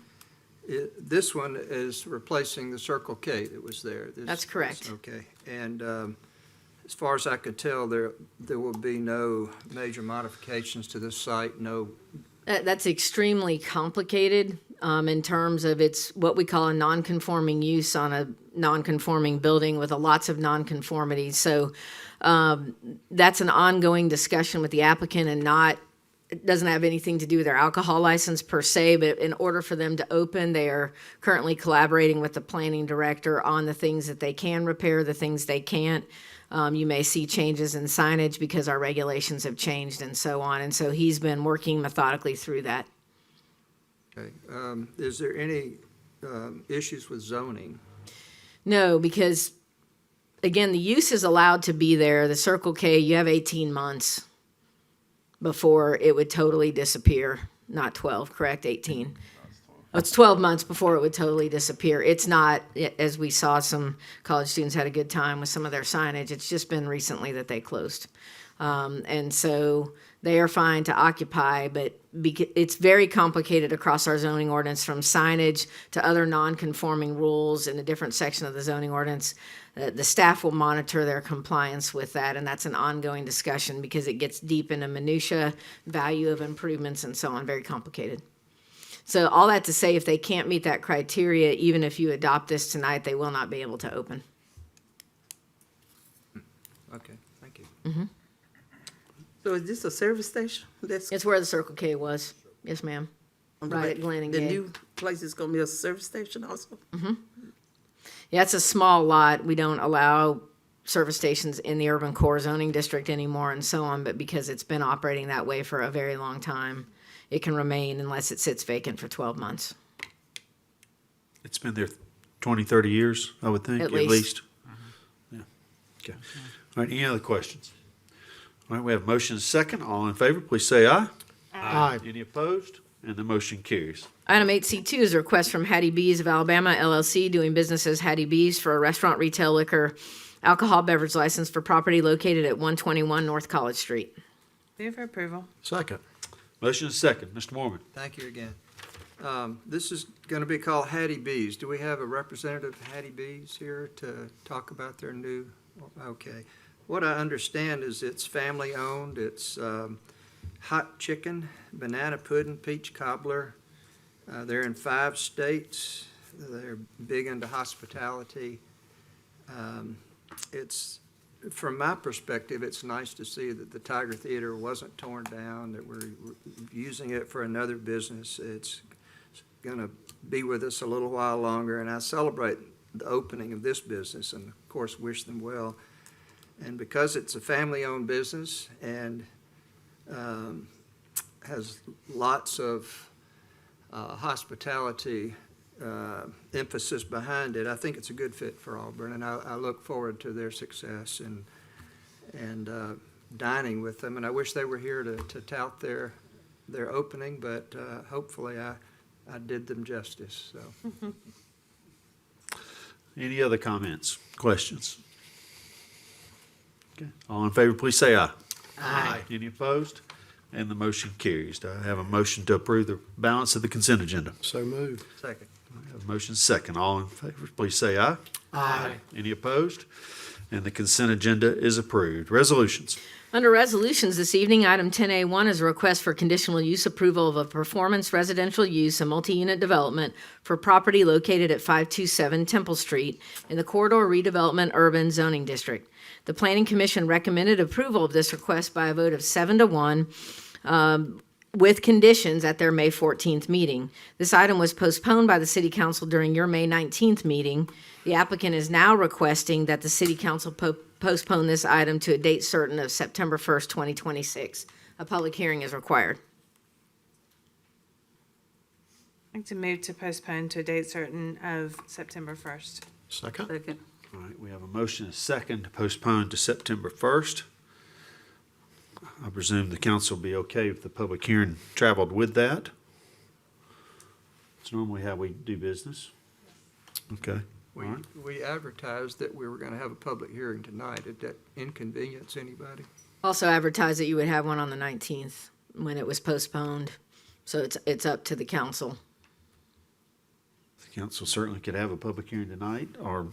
This one is replacing the Circle K that was there. That's correct. Okay, and as far as I could tell, there will be no major modifications to this site, no. That's extremely complicated in terms of it's what we call a non-conforming use on a non-conforming building with lots of non-conformities. So that's an ongoing discussion with the applicant and it doesn't have anything to do with their alcohol license per se, but in order for them to open, they are currently collaborating with the planning director on the things that they can repair, the things they can't. You may see changes in signage because our regulations have changed and so on. And so he's been working methodically through that. Okay, is there any issues with zoning? No, because again, the use is allowed to be there. The Circle K, you have 18 months before it would totally disappear. Not 12, correct? 18. Oh, it's 12 months before it would totally disappear. It's not, as we saw, some college students had a good time with some of their signage. It's just been recently that they closed. And so they are fine to occupy, but it's very complicated across our zoning ordinance, from signage to other non-conforming rules in a different section of the zoning ordinance. The staff will monitor their compliance with that, and that's an ongoing discussion because it gets deep into minutia, value of improvements, and so on, very complicated. So all that to say, if they can't meet that criteria, even if you adopt this tonight, they will not be able to open. Okay, thank you. So is this a service station? That's It's where the Circle K was. Yes, ma'am. Right at Glen and The Gay. new place is gonna be a service station also? Yeah, it's a small lot. We don't allow service stations in the urban core zoning district anymore and so on, but because it's been operating that way for a very long time, it can remain unless it sits vacant for 12 months. It's been there 20, 30 years, I would think, At at least. least. Yeah, okay. All right, any other questions? All right, we have motion and second. All in favor, please say aye. Aye. Any opposed? And the motion carries. Item 8C2 is a request from Hattie B's of Alabama LLC, doing business as Hattie B's, for a restaurant, retail, liquor, alcohol beverage license for property located at 121 North College Street. Move for approval. Second. Motion and second. Mr. Mormon. Thank you again. This is going to be called Hattie B's. Do we have a representative of Hattie B's here to talk about their new, okay. What I understand is it's family-owned. It's hot chicken, banana pudding, peach cobbler. They're in 5 states. They're big into hospitality. It's, from my perspective, it's nice to see that the Tiger Theater wasn't torn down, that we're using it for another business. It's going to be with us a little while longer, and I celebrate the opening of this business and, of course, wish them well. And because it's a family-owned business and has lots of hospitality emphasis behind it, I think it's a good fit for Auburn, and I look forward to their success and dining with them. And I wish they were here to tout their opening, but hopefully I did them justice. So, Any other comments, questions? Okay. All in favor, please say aye. Aye. Any opposed? And the motion carries. Do I have a motion to approve the balance of the consent agenda? So moved. second. I have a motion second. All in favor, please say aye. Aye. Any opposed? And the consent agenda is approved. Resolutions. Under resolutions this evening, item 10A1 is a request for conditional use approval of a performance residential use and multi-unit development for property located at 527 Temple Street in the Corridor Redevelopment Urban Zoning District. The Planning Commission recommended approval of this request by a vote of 7-1, with conditions at their May 14th meeting. This item was postponed by the City Council during your May 19th meeting. The applicant is now requesting that the City Council postpone this item to a date certain of September 1st, 2026. A public hearing is required. I'd like to move to postpone to a date certain of September 1st. Second. Second. All right, we have a motion and a second to postpone to September 1st. I presume the council will be okay if the public hearing traveled with that. It's normally how we do business. Okay. All right. We advertised that we were going to have a public hearing tonight. Did that inconvenience anybody? Also advertised that you would have one on the 19th when it was postponed. So it's up to the council. The council certainly could have a public hearing tonight, or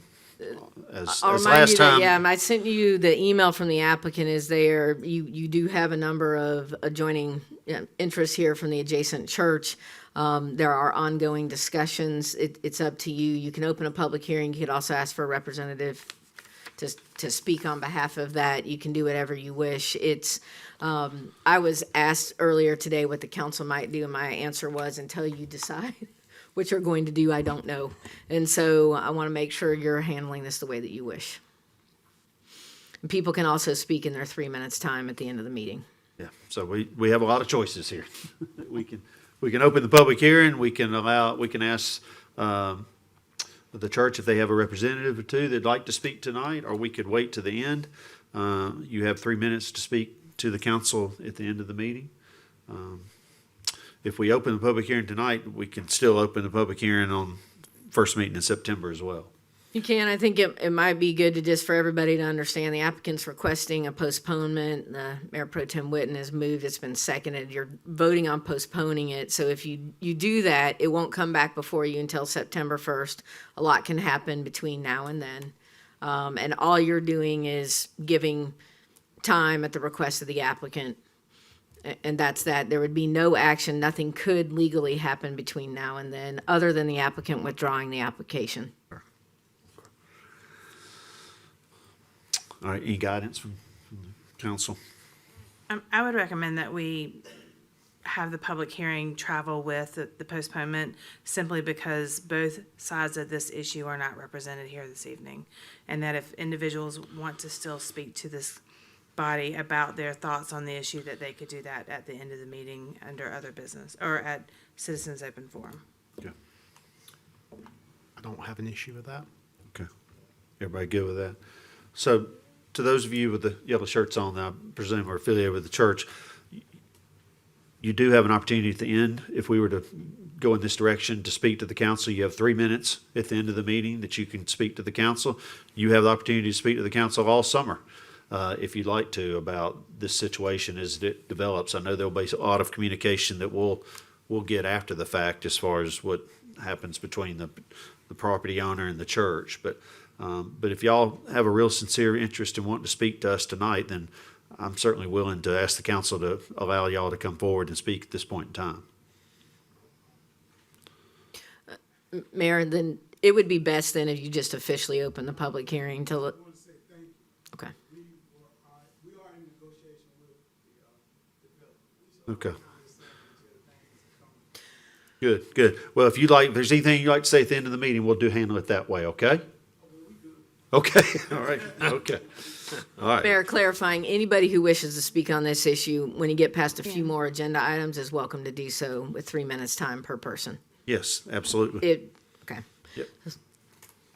as I'll remind last you that, time. yeah, I sent you the email from the applicant is there. You do have a number of adjoining interests here from the adjacent church. There are ongoing discussions. It's up to you. You can open a public hearing. You could also ask for a representative to speak on behalf of that. You can do whatever you wish. I was asked earlier today what the council might do, and my answer was, until you decide what you're going to do, I don't know. And so I want to make sure you're handling this the way that you wish. And people can also speak in their 3 minutes time at the end of the meeting. Yeah, so we have a lot of choices here. We can open the public hearing, we can ask the church if they have a representative or two that'd like to speak tonight, or we could wait to the end. You have 3 minutes to speak to the council at the end of the meeting. If we open the public hearing tonight, we can still open the public hearing on first meeting in September as well. You can. I think it might be good to just for everybody to understand the applicant's requesting a postponement. The Mayor Pro Tem Witten has moved. It's been seconded. You're voting on postponing it. So if you do that, it won't come back before you until September 1st. A lot can happen between now and then. And all you're doing is giving time at the request of the applicant. And that's that. There would be no action. Nothing could legally happen between now and then, other than the applicant withdrawing the application. All right, any guidance from the council? I would recommend that we have the public hearing travel with the postponement simply because both sides of this issue are not represented here this evening. And that if individuals want to still speak to this body about their thoughts on the issue, that they could do that at the end of the meeting under other business or at Citizens Open Forum. Okay. I don't have an issue with that. Okay. Everybody good with that? So to those of you with the yellow shirts on, that I presume are affiliated with the church, you do have an opportunity at the end, if we were to go in this direction, to speak to the council. You have 3 minutes at the end of the meeting that you can speak to the council. You have the opportunity to speak to the council all summer, if you'd like to, about this situation as it develops. I know there'll be a lot of communication that we'll get after the fact as far as what happens between the property owner and the church. But if y'all have a real sincere interest in wanting to speak to us tonight, then I'm certainly willing to ask the council to allow y'all to come forward and speak at this point in time. Mayor, then it would be best then if you just officially open the public hearing to look. Okay. Okay. Good. Well, if there's anything you'd like to say at the end of the meeting, we'll handle it that way, okay? Okay, all right, okay. All right. Mayor, clarifying, anybody who wishes to speak on this issue, when you get past a few more agenda items, is welcome to do so with 3 minutes' time per person. Yes, absolutely. Okay. Yep.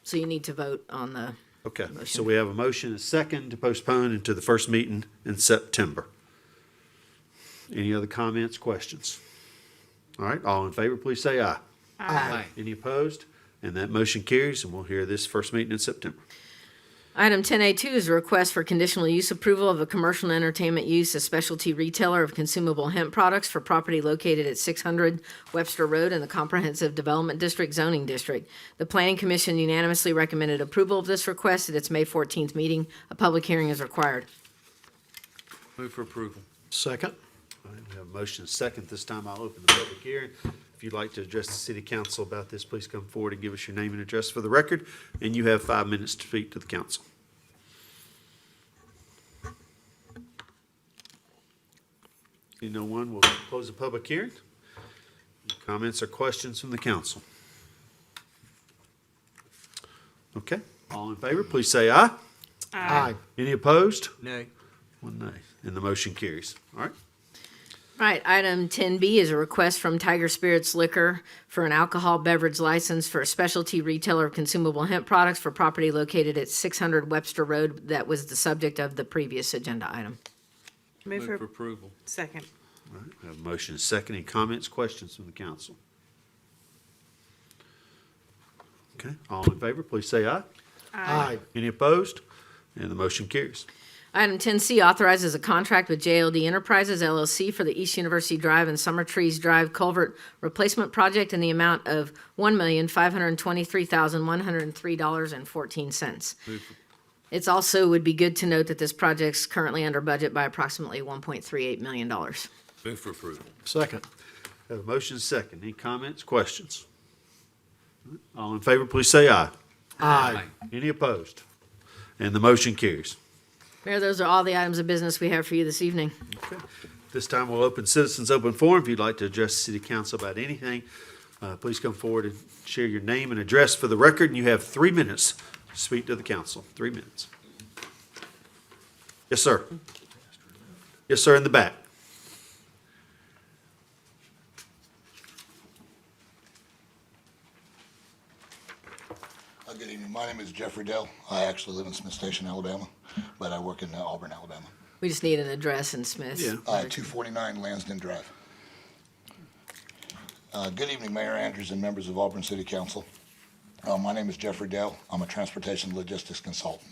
So you need to vote on the, Okay, so Motion. we have a motion, a second, to postpone into the first meeting in September. Any other comments, questions? All right, all in favor, please say aye. Aye. Any opposed? And that motion carries, and we'll hear this first meeting in September. Item 10A2 is a request for conditional use approval of a commercial and entertainment use, a specialty retailer of consumable hemp products for property located at 600 Webster Road in the Comprehensive Development District zoning district. The Planning Commission unanimously recommended approval of this request at its May 14th meeting. A public hearing is required. Move for approval. Second? All right, we have a motion, a second. This time I'll open the public hearing. If you'd like to address the city council about this, please come forward and give us your name and address for the record, and you have 5 minutes to speak to the council. Seeing no one, we'll close the public hearing. Any comments or questions from the council? Okay, all in favor, please say aye. Aye. Any opposed? Nay. One nay, and the motion carries. All right. All right, item 10B is a request from Tiger Spirits Liquor for an alcohol beverage license for a specialty retailer of consumable hemp products for property located at 600 Webster Road. That was the subject of the previous agenda item. Move Move for for approval. second. All right, we have a motion, a second. Any comments, questions from the council? Okay, all in favor, please say aye. Aye. Any opposed? And the motion carries. Item 10C authorizes a contract with JLD Enterprises LLC for the East University Drive and Summer Trees Drive culvert replacement project in the amount of $1,523,103.14. It's also would be good to note that this project's currently under budget by approximately $1.38 million. Move for approval. Second? We have a motion, a second. Any comments, questions? All in favor, please say aye. Aye. Any opposed? And the motion carries. Mayor, those are all the items of business we have for you this evening. Okay. This time we'll open Citizens Open Forum. If you'd like to address the city council about anything, please come forward and share your name and address for the record. And you have 3 minutes to speak to the council. 3 minutes. Yes, sir. Yes, sir, in the back. Good evening. My name is Jeffrey Dell. I actually live in Smith Station, Alabama, but I work in Auburn, Alabama. We just need an address in Smith. Yeah. 249 Lansden Drive. Good evening, Mayor Andrews and members of Auburn City Council. My name is Jeffrey Dale. I'm a transportation logistics consultant.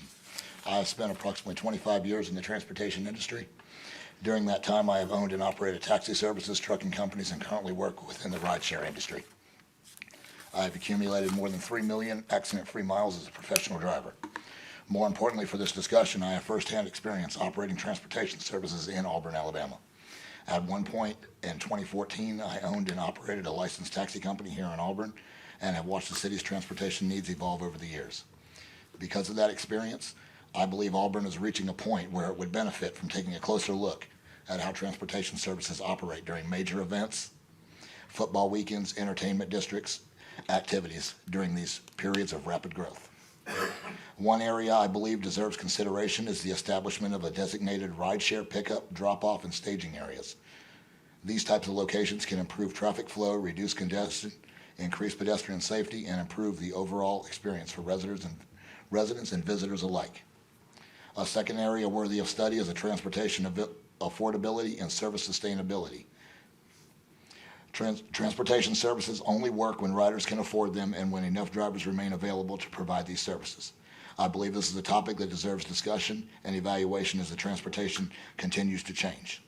I have spent approximately 25 years in the transportation industry. During that time, I have owned and operated taxi services, trucking companies, and currently work within the rideshare industry. I have accumulated more than 3 million accident-free miles as a professional driver. More importantly for this discussion, I have firsthand experience operating transportation services in Auburn, Alabama. At one point in 2014, I owned and operated a licensed taxi company here in Auburn and have watched the city's transportation needs evolve over the years. Because of that experience, I believe Auburn is reaching a point where it would benefit from taking a closer look at how transportation services operate during major events, football weekends, entertainment districts, activities during these periods of rapid growth. One area I believe deserves consideration is the establishment of a designated rideshare pickup, drop-off, and staging areas. These types of locations can improve traffic flow, reduce congestion, increase pedestrian safety, and improve the overall experience for residents and visitors alike. A second area worthy of study is the transportation affordability and service sustainability. Transportation services only work when riders can afford them and when enough drivers remain available to provide these services. I believe this is a topic that deserves discussion and evaluation as the transportation continues to change.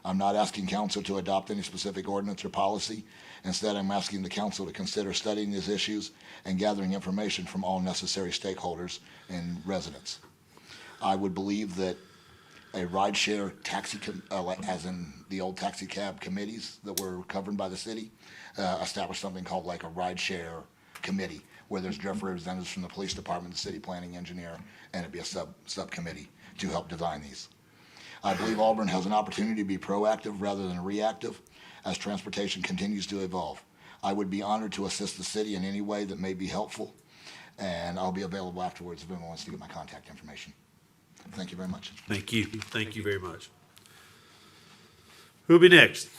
I'm not asking council to adopt any specific ordinance or policy. Instead, I'm asking the council to consider studying these issues and gathering information from all necessary stakeholders and residents. I would believe that a rideshare taxi, as in the old taxi cab committees that were governed by the city, establish something called like a rideshare committee, where there's representatives from the police department, the city planning engineer, and it'd be a subcommittee to help design these. I believe Auburn has an opportunity to be proactive rather than reactive as transportation continues to evolve. I would be honored to assist the city in any way that may be helpful, and I'll be available afterwards if anyone wants to get my contact information. Thank you very much. Thank you. Thank you very much. Who'll be next?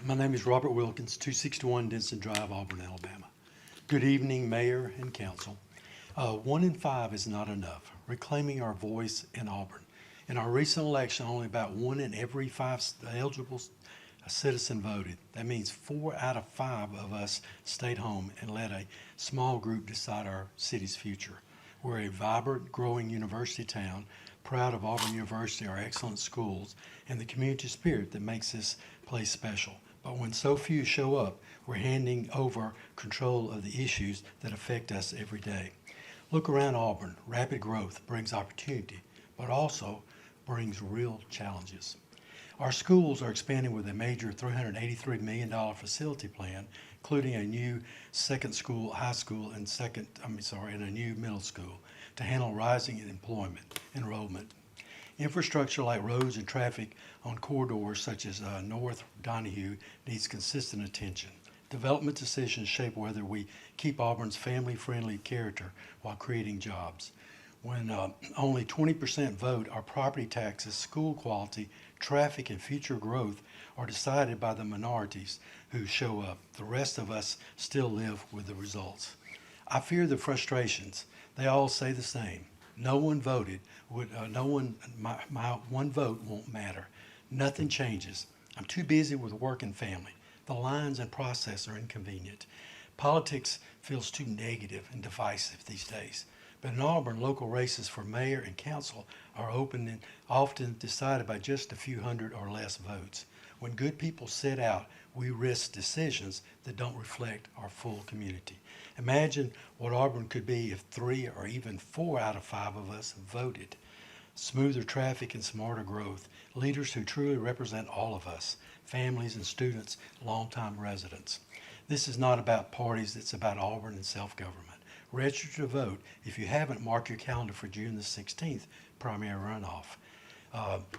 My name is Robert Wilkins, 261 Denson Drive, Auburn, Alabama. Good evening, Mayor and Council. 1 in 5 is not enough. Reclaiming our voice in Auburn. In our recent election, only about 1 in every 5 eligible citizen voted. That means 4 out of 5 of us stayed home and let a small group decide our city's future. We're a vibrant, growing university town, proud of Auburn University, our excellent schools, and the community spirit that makes this place special. But when so few show up, we're handing over control of the issues that affect us every day. Look around Auburn. Rapid growth brings opportunity, but also brings real challenges. Our schools are expanding with a major $383 million facility plan, including a new high school, and a new middle school to handle rising enrollment. Infrastructure like roads and traffic on corridors such as North Donahue needs consistent attention. Development decisions shape whether we keep Auburn's family-friendly character while creating jobs. When only 20% vote, our property taxes, school quality, traffic, and future growth are decided by the minorities who show up. The rest of us still live with the results. I fear the frustrations. They all say the same. No one voted. My one vote won't matter. Nothing changes. I'm too busy with work and family. The lines and process are inconvenient. Politics feels too negative and divisive these days. But in Auburn, local races for mayor and council are open and often decided by just a few hundred or less votes. When good people sit out, we risk decisions that don't reflect our full community. Imagine what Auburn could be if 3 or even 4 out of 5 of us voted. Smoother traffic and smarter growth. Leaders who truly represent all of us, families and students, longtime residents. This is not about parties, it's about Auburn and self-government. Register to vote. If you haven't, mark your calendar for June the 16th, primary runoff,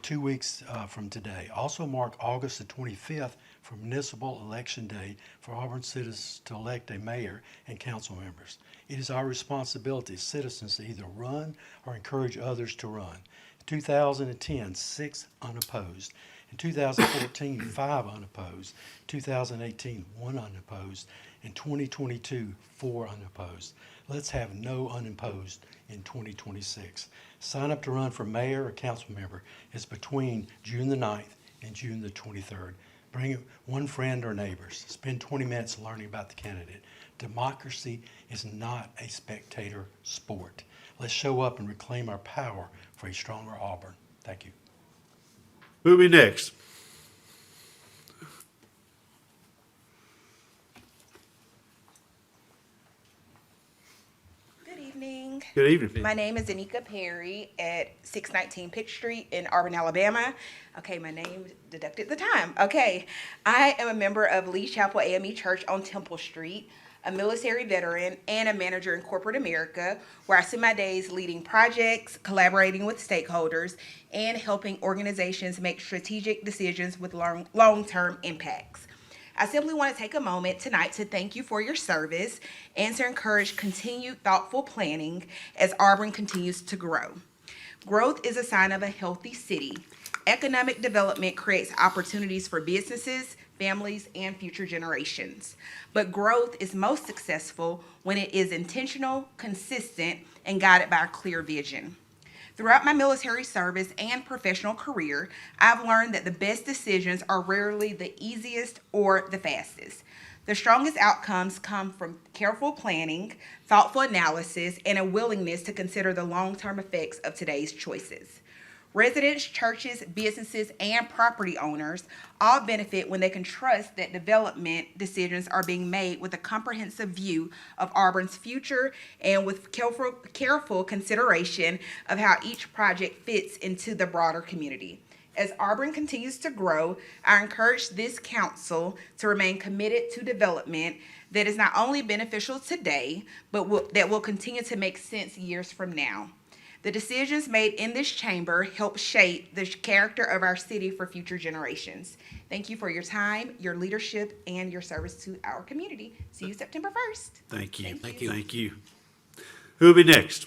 2 weeks from today. Also mark August the 25th for municipal election day for Auburn citizens to elect a mayor and council members. It is our responsibility as citizens to either run or encourage others to run. In 2010, 6 unopposed. In 2014, 5 unopposed. 2018, 1 unopposed. In 2022, 4 unopposed. Let's have no unopposed in 2026. Sign up to run for mayor or council member is between June the 9th and June the 23rd. Bring one friend or neighbors. Spend 20 minutes learning about the candidate. Democracy is not a spectator sport. Let's show up and reclaim our power for a stronger Auburn. Thank you. Who'll be next? Good evening. Good evening. My name is Anika Perry at 619 Pitt Street in Auburn, Alabama. Okay, my name deducted the time. Okay, I am a member of Lee Chapel AME Church on Temple Street, a military veteran, and a manager in corporate America, where I spend my days leading projects, collaborating with stakeholders, and helping organizations make strategic decisions with long-term impacts. I simply want to take a moment tonight to thank you for your service and to encourage continued thoughtful planning as Auburn continues to grow. Growth is a sign of a healthy city. Economic development creates opportunities for businesses, families, and future generations. But growth is most successful when it is intentional, consistent, and guided by a clear vision. Throughout my military service and professional career, I've learned that the best decisions are rarely the easiest or the fastest. The strongest outcomes come from careful planning, thoughtful analysis, and a willingness to consider the long-term effects of today's choices. Residents, churches, businesses, and property owners all benefit when they can trust that development decisions are being made with a comprehensive view of Auburn's future and with careful consideration of how each project fits into the broader community. As Auburn continues to grow, I encourage this council to remain committed to development that is not only beneficial today, but that will continue to make sense years from now. The decisions made in this chamber help shape the character of our city for future generations. Thank you for your time, your leadership, and your service to our community. See you September 1st. Thank you. Thank you. Thank you. Who'll be next?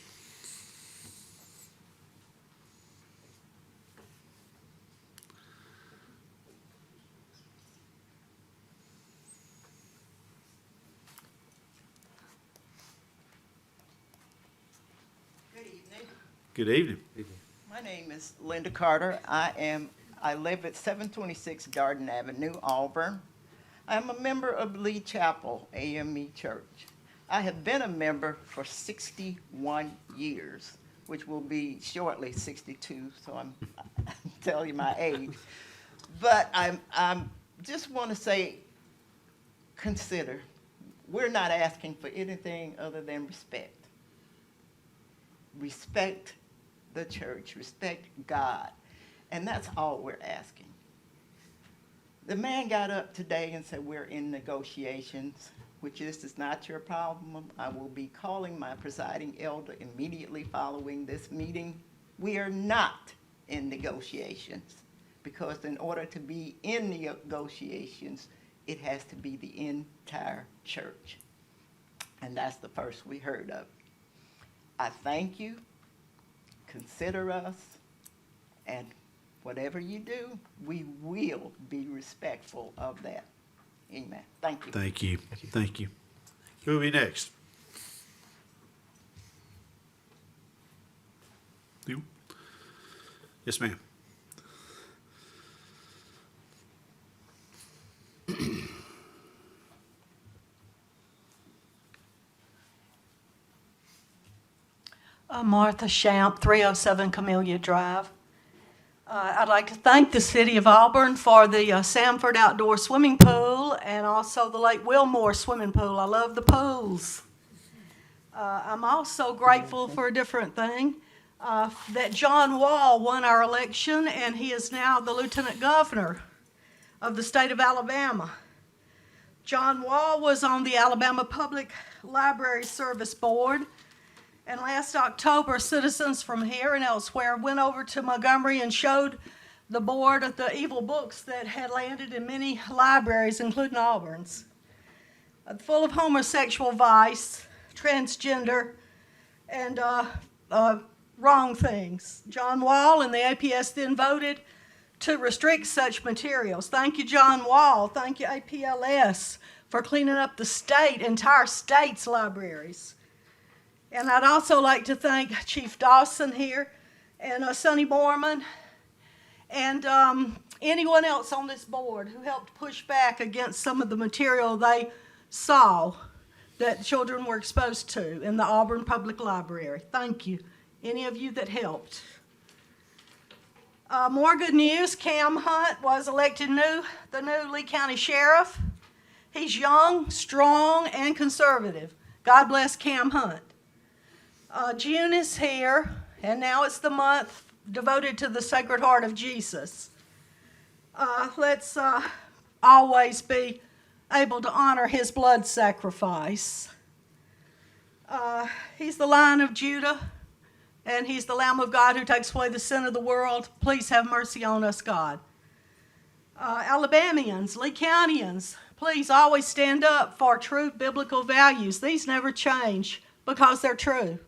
Good evening. Good evening. My name is Linda Carter. I live at 726 Garden Avenue, Auburn. I'm a member of Lee Chapel AME Church. I have been a member for 61 years, which will be shortly 62, so I'm telling you my age. But I'm just want to say, consider, we're not asking for anything other than respect. Respect the church, respect God, and that's all we're asking. The man got up today and said we're in negotiations, which is not your problem. I will be calling my presiding elder immediately following this meeting. We are not in negotiations, because in order to be in negotiations, it has to be the entire church, and that's the first we heard of. I thank you. Consider us, and whatever you do, we will be respectful of that. Amen. Thank you. Thank you. Thank you. Who'll be next? You? Yes, ma'am. Martha Shamp, 307 Camellia Drive. I'd like to thank the City of Auburn for the Sanford Outdoor Swimming Pool and also the Lake Wilmore Swimming Pool. I love the pools. I'm also grateful for a different thing, that John Wall won our election, and he is now the Lieutenant Governor of the state of Alabama. John Wall was on the Alabama Public Library Service Board. And last October, citizens from here and elsewhere went over to Montgomery and showed the board of the evil books that had landed in many libraries, including Auburn's, full of homosexual vice, transgender, and wrong things. John Wall and the APS then voted to restrict such materials. Thank you, John Wall. Thank you, APLS, for cleaning up the entire state's libraries. And I'd also like to thank Chief Dawson here and Sonny Borman, and anyone else on this board who helped push back against some of the material they saw that children were exposed to in the Auburn Public Library. Thank you, any of you that helped. More good news, Cam Hunt was elected the new Lee County Sheriff. He's young, strong, and conservative. God bless Cam Hunt. June is here, and now it's the month devoted to the Sacred Heart of Jesus. Let's always be able to honor his blood sacrifice. He's the Lion of Judah, and he's the Lamb of God who takes away the sin of the world. Please have mercy on us, God. Alabamians, Lee Countyans, please always stand up for true biblical values. These never change because they're true.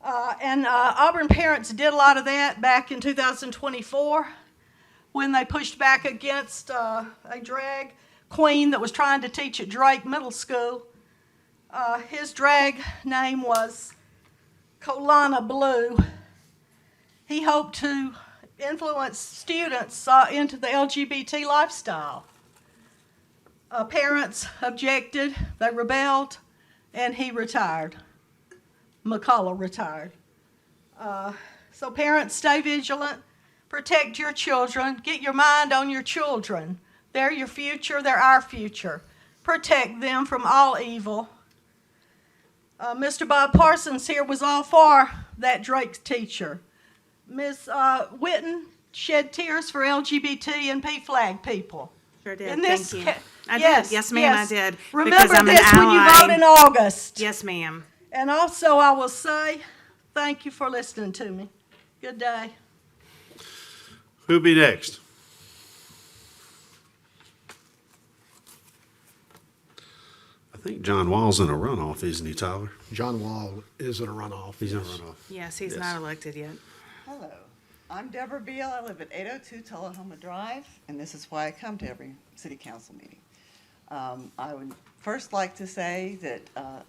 And Auburn parents did a lot of that back in 2024 when they pushed back against a drag queen that was trying to teach at Drake Middle School. His drag name was Colana Blue. He hoped to influence students into the LGBT lifestyle. Parents objected, they rebelled, and he retired. McCullough retired. So parents, stay vigilant, protect your children, get your mind on your children. They're your future, they're our future. Protect them from all evil. Mr. Bob Parsons here was all for that Drake teacher. Ms. Whitten shed tears for LGBT and P-flag people. Sure did, In this thank you. I yes, did, yes ma'am, yes. I did. Remember because I'm an this when you ally. vote in August. Yes ma'am. And also I will say, thank you for listening to me. Good day. Who'll be next? I think John Wall's in a runoff, isn't he, Tyler? John Wall is in a runoff. He's in a yes. runoff. Yes, he's Yes. not elected yet. Hello, I'm Deborah Beal. I live at 802 Tullahoma Drive, and this is why I come to every city council meeting. I would first like to say that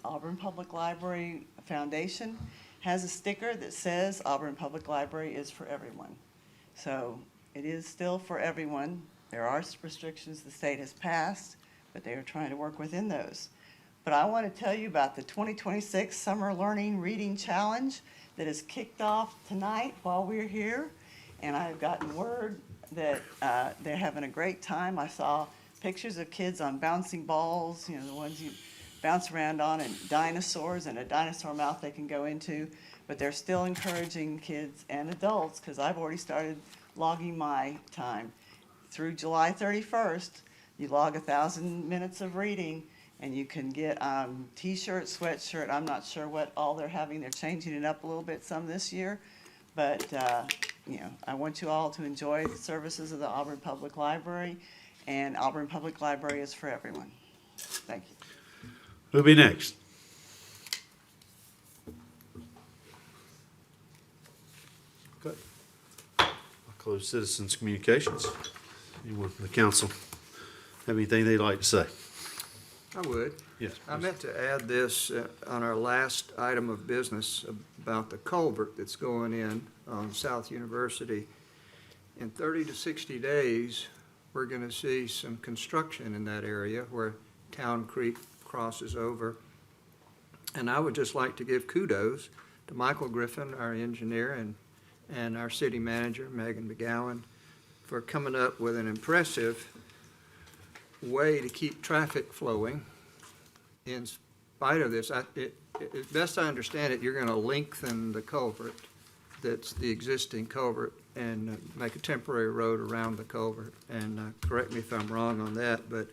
Auburn Public Library Foundation has a sticker that says Auburn Public Library is for everyone. So it is still for everyone. There are restrictions the state has passed, but they are trying to work within those. But I want to tell you about the 2026 Summer Learning Reading Challenge that is kicked off tonight while we're here. And I've gotten word that they're having a great time. I saw pictures of kids on bouncing balls, you know, the ones you bounce around on, and dinosaurs and a dinosaur mouth they can go into. But they're still encouraging kids and adults, because I've already started logging my time. Through July 31st, you log 1,000 minutes of reading, and you can get T-shirt, sweatshirt. I'm not sure what all they're having. They're changing it up a little bit some this year. But, you know, I want you all to enjoy the services of the Auburn Public Library, and Auburn Public Library is for everyone. Thank you. Who'll be next? Good. I'll close citizens' communications. Anyone from the council have anything they'd like to say? I would. Yes. I meant to add this on our last item of business about the culvert that's going in on South University. In 30 to 60 days, we're going to see some construction in that area where Town Creek crosses over. And I would just like to give kudos to Michael Griffin, our engineer, and our city manager, Megan McGowan, for coming up with an impressive way to keep traffic flowing. In spite of this, as best I understand it, you're going to lengthen the culvert that's the existing culvert and make a temporary road around the culvert. And correct me if I'm wrong on that, but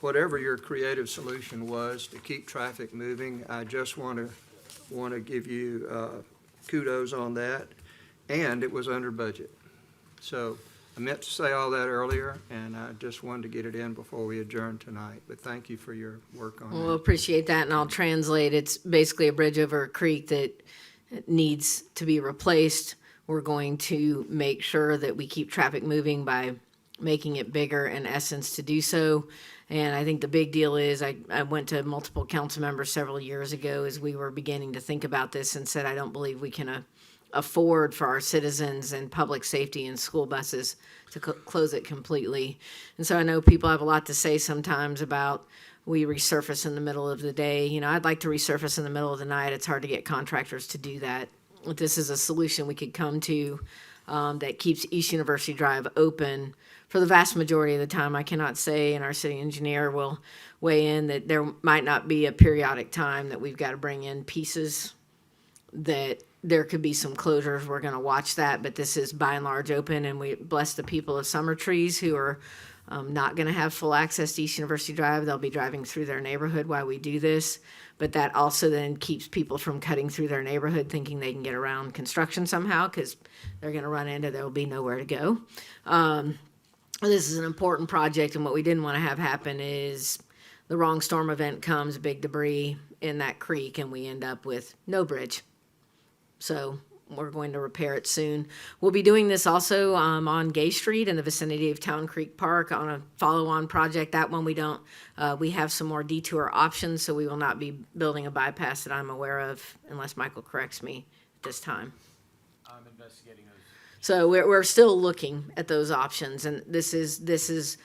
whatever your creative solution was to keep traffic moving, I just want to give you kudos on that. And it was under budget. So I meant to say all that earlier, and I just wanted to get it in before we adjourn tonight. But thank you for your work on We'll that. appreciate that, and I'll translate. It's basically a bridge over a creek that needs to be replaced. We're going to make sure that we keep traffic moving by making it bigger in essence to do so. And I think the big deal is I went to multiple council members several years ago as we were beginning to think about this and said, I don't believe we can afford for our citizens and public safety and school buses to close it completely. And so I know people have a lot to say sometimes about we resurface in the middle of the day. You know, I'd like to resurface in the middle of the night. It's hard to get contractors to do that. This is a solution we could come to that keeps East University Drive open for the vast majority of the time. I cannot say, and our city engineer will weigh in, that there might not be a periodic time that we've got to bring in pieces, that there could be some closures. We're going to watch that, but this is by and large open, and we bless the people of Summer Trees who are not going to have full access to East University Drive. They'll be driving through their neighborhood while we do this, but that also then keeps people from cutting through their neighborhood thinking they can get around construction somehow, because they're going to run into, there will be nowhere to go. This is an important project, and what we didn't want to have happen is the wrong storm event comes, big debris in that creek, and we end up with no bridge. So we're going to repair it soon. We'll be doing this also on Gay Street in the vicinity of Town Creek Park on a follow-on project. That one we have some more detour options, so we will not be building a bypass that I'm aware of, unless Michael corrects me at this time. I'm investigating those. So we're still looking at those options, and this is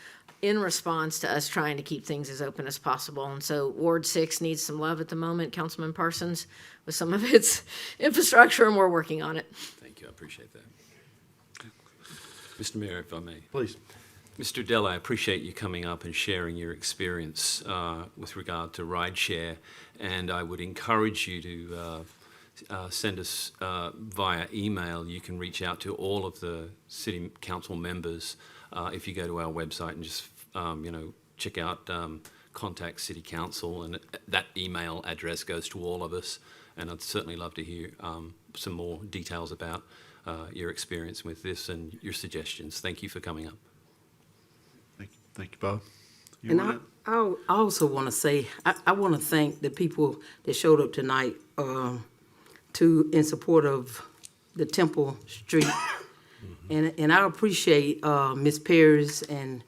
in response to us trying to keep things as open as possible. And so Ward 6 needs some love at the moment, Councilman Parsons, with some of its infrastructure, and we're working on it. Thank you, I appreciate that. Mr. Mayor, if I may. Please. Mr. Dell, I appreciate you coming up and sharing your experience with regard to rideshare, and I would encourage you to send us via email. You can reach out to all of the city council members if you go to our website and just check out contact city council, and that email address goes to all of us. And I'd certainly love to hear some more details about your experience with this and your suggestions. Thank you for coming up. Thank you, Bob. And I also want to say, I want to thank the people that showed up tonight in support of the Temple Street. And I appreciate Ms. Perry's and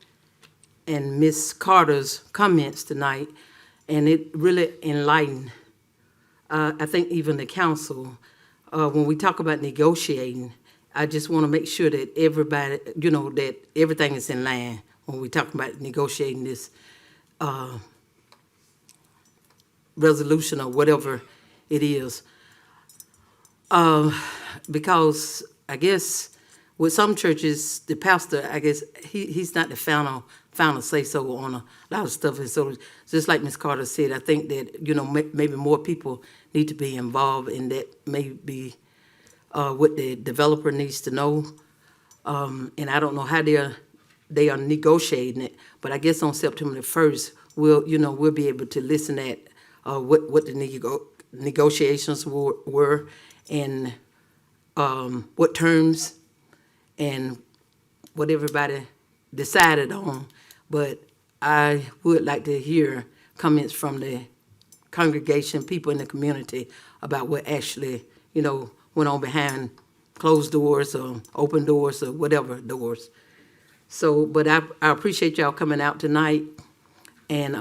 Ms. Carter's comments tonight, and it really enlightened, I think, even the council. When we talk about negotiating, I just want to make sure that everybody, that everything is in line when we talk about negotiating this resolution or whatever it is. Because I guess with some churches, the pastor, I guess, he's not the final say-so on a lot of stuff. And so just like Ms. Carter said, I think that, maybe more people need to be involved, and that may be what the developer needs to know. And I don't know how they are negotiating it, but I guess on September the 1st, we'll be able to listen at what the negotiations were and what terms and what everybody decided on. But I would like to hear comments from the congregation, people in the community, about what actually, went on behind closed doors or open doors or whatever doors. So, but I appreciate y'all coming out tonight, and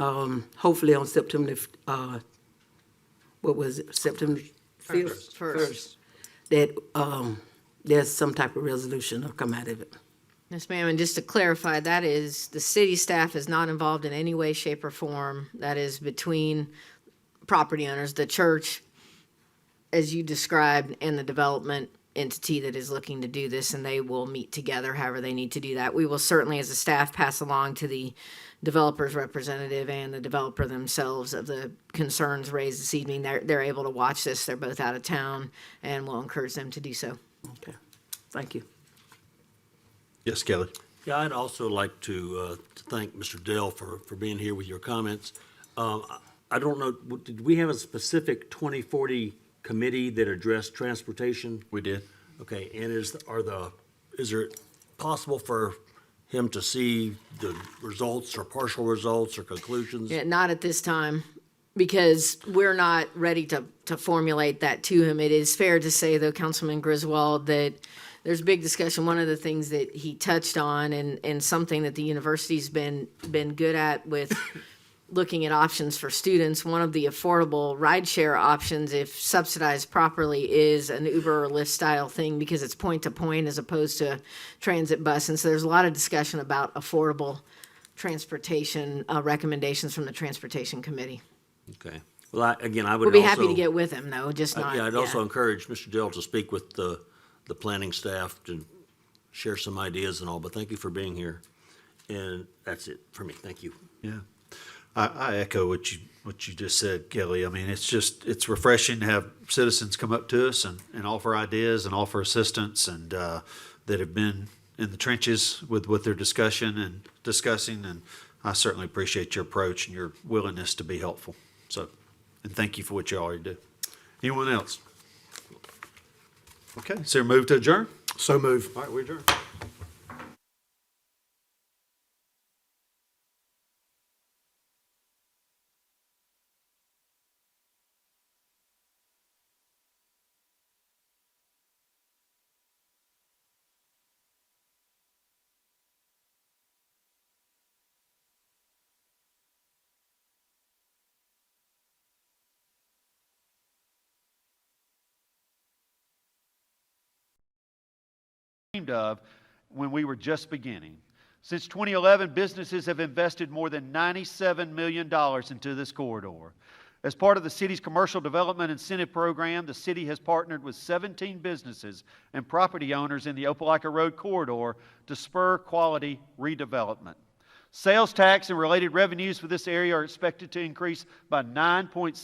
hopefully on September, September 5th? First. That there's some type of resolution will come out of it. Yes, ma'am, and just to clarify, that is, the city staff is not involved in any way, shape, or form. That is between property owners, the church, as you described, and the development entity that is looking to do this, and they will meet together however they need to do that. We will certainly, as a staff, pass along to the developer's representative and the developer themselves of the concerns raised this evening. They're able to watch this. They're both out of town, and we'll encourage them to do so. Okay, thank you. Yes, Kelly. Yeah, I'd also like to thank Mr. Dell for being here with your comments. I don't know, did we have a specific 2040 committee that addressed transportation? We did. Okay, and is it possible for him to see the results or partial results or conclusions? Yeah, not at this time, because we're not ready to formulate that to him. It is fair to say, though, Councilman Griswold, that there's big discussion. One of the things that he touched on, and something that the university's been good at with looking at options for students. One of the affordable rideshare options, if subsidized properly, is an Uber or Lyft style thing because it's point to point as opposed to transit bus. And so there's a lot of discussion about affordable transportation recommendations from the Transportation Committee. Okay. Well, again, I would We'll be happy to also- get with him, though, just not. Yeah, I'd also encourage Mr. Dill to speak with the planning staff to share some ideas and all, but thank you for being here. And that's it for me. Thank you. Yeah. I echo what you just said, Kelly. I mean, it's refreshing to have citizens come up to us and offer ideas and offer assistance and that have been in the trenches with what they're discussing. And I certainly appreciate your approach and your willingness to be helpful. So, and thank you for what you already do. Anyone else? Okay, so move to adjourn? So move. All right, we adjourn. Of when we were just beginning. Since 2011, businesses have invested more than $97 million into this corridor. As part of the city's commercial development incentive program, the city has partnered with 17 businesses and property owners in the Opelika Road corridor to spur quality redevelopment. Sales tax and related revenues for this area are expected to increase by 9.7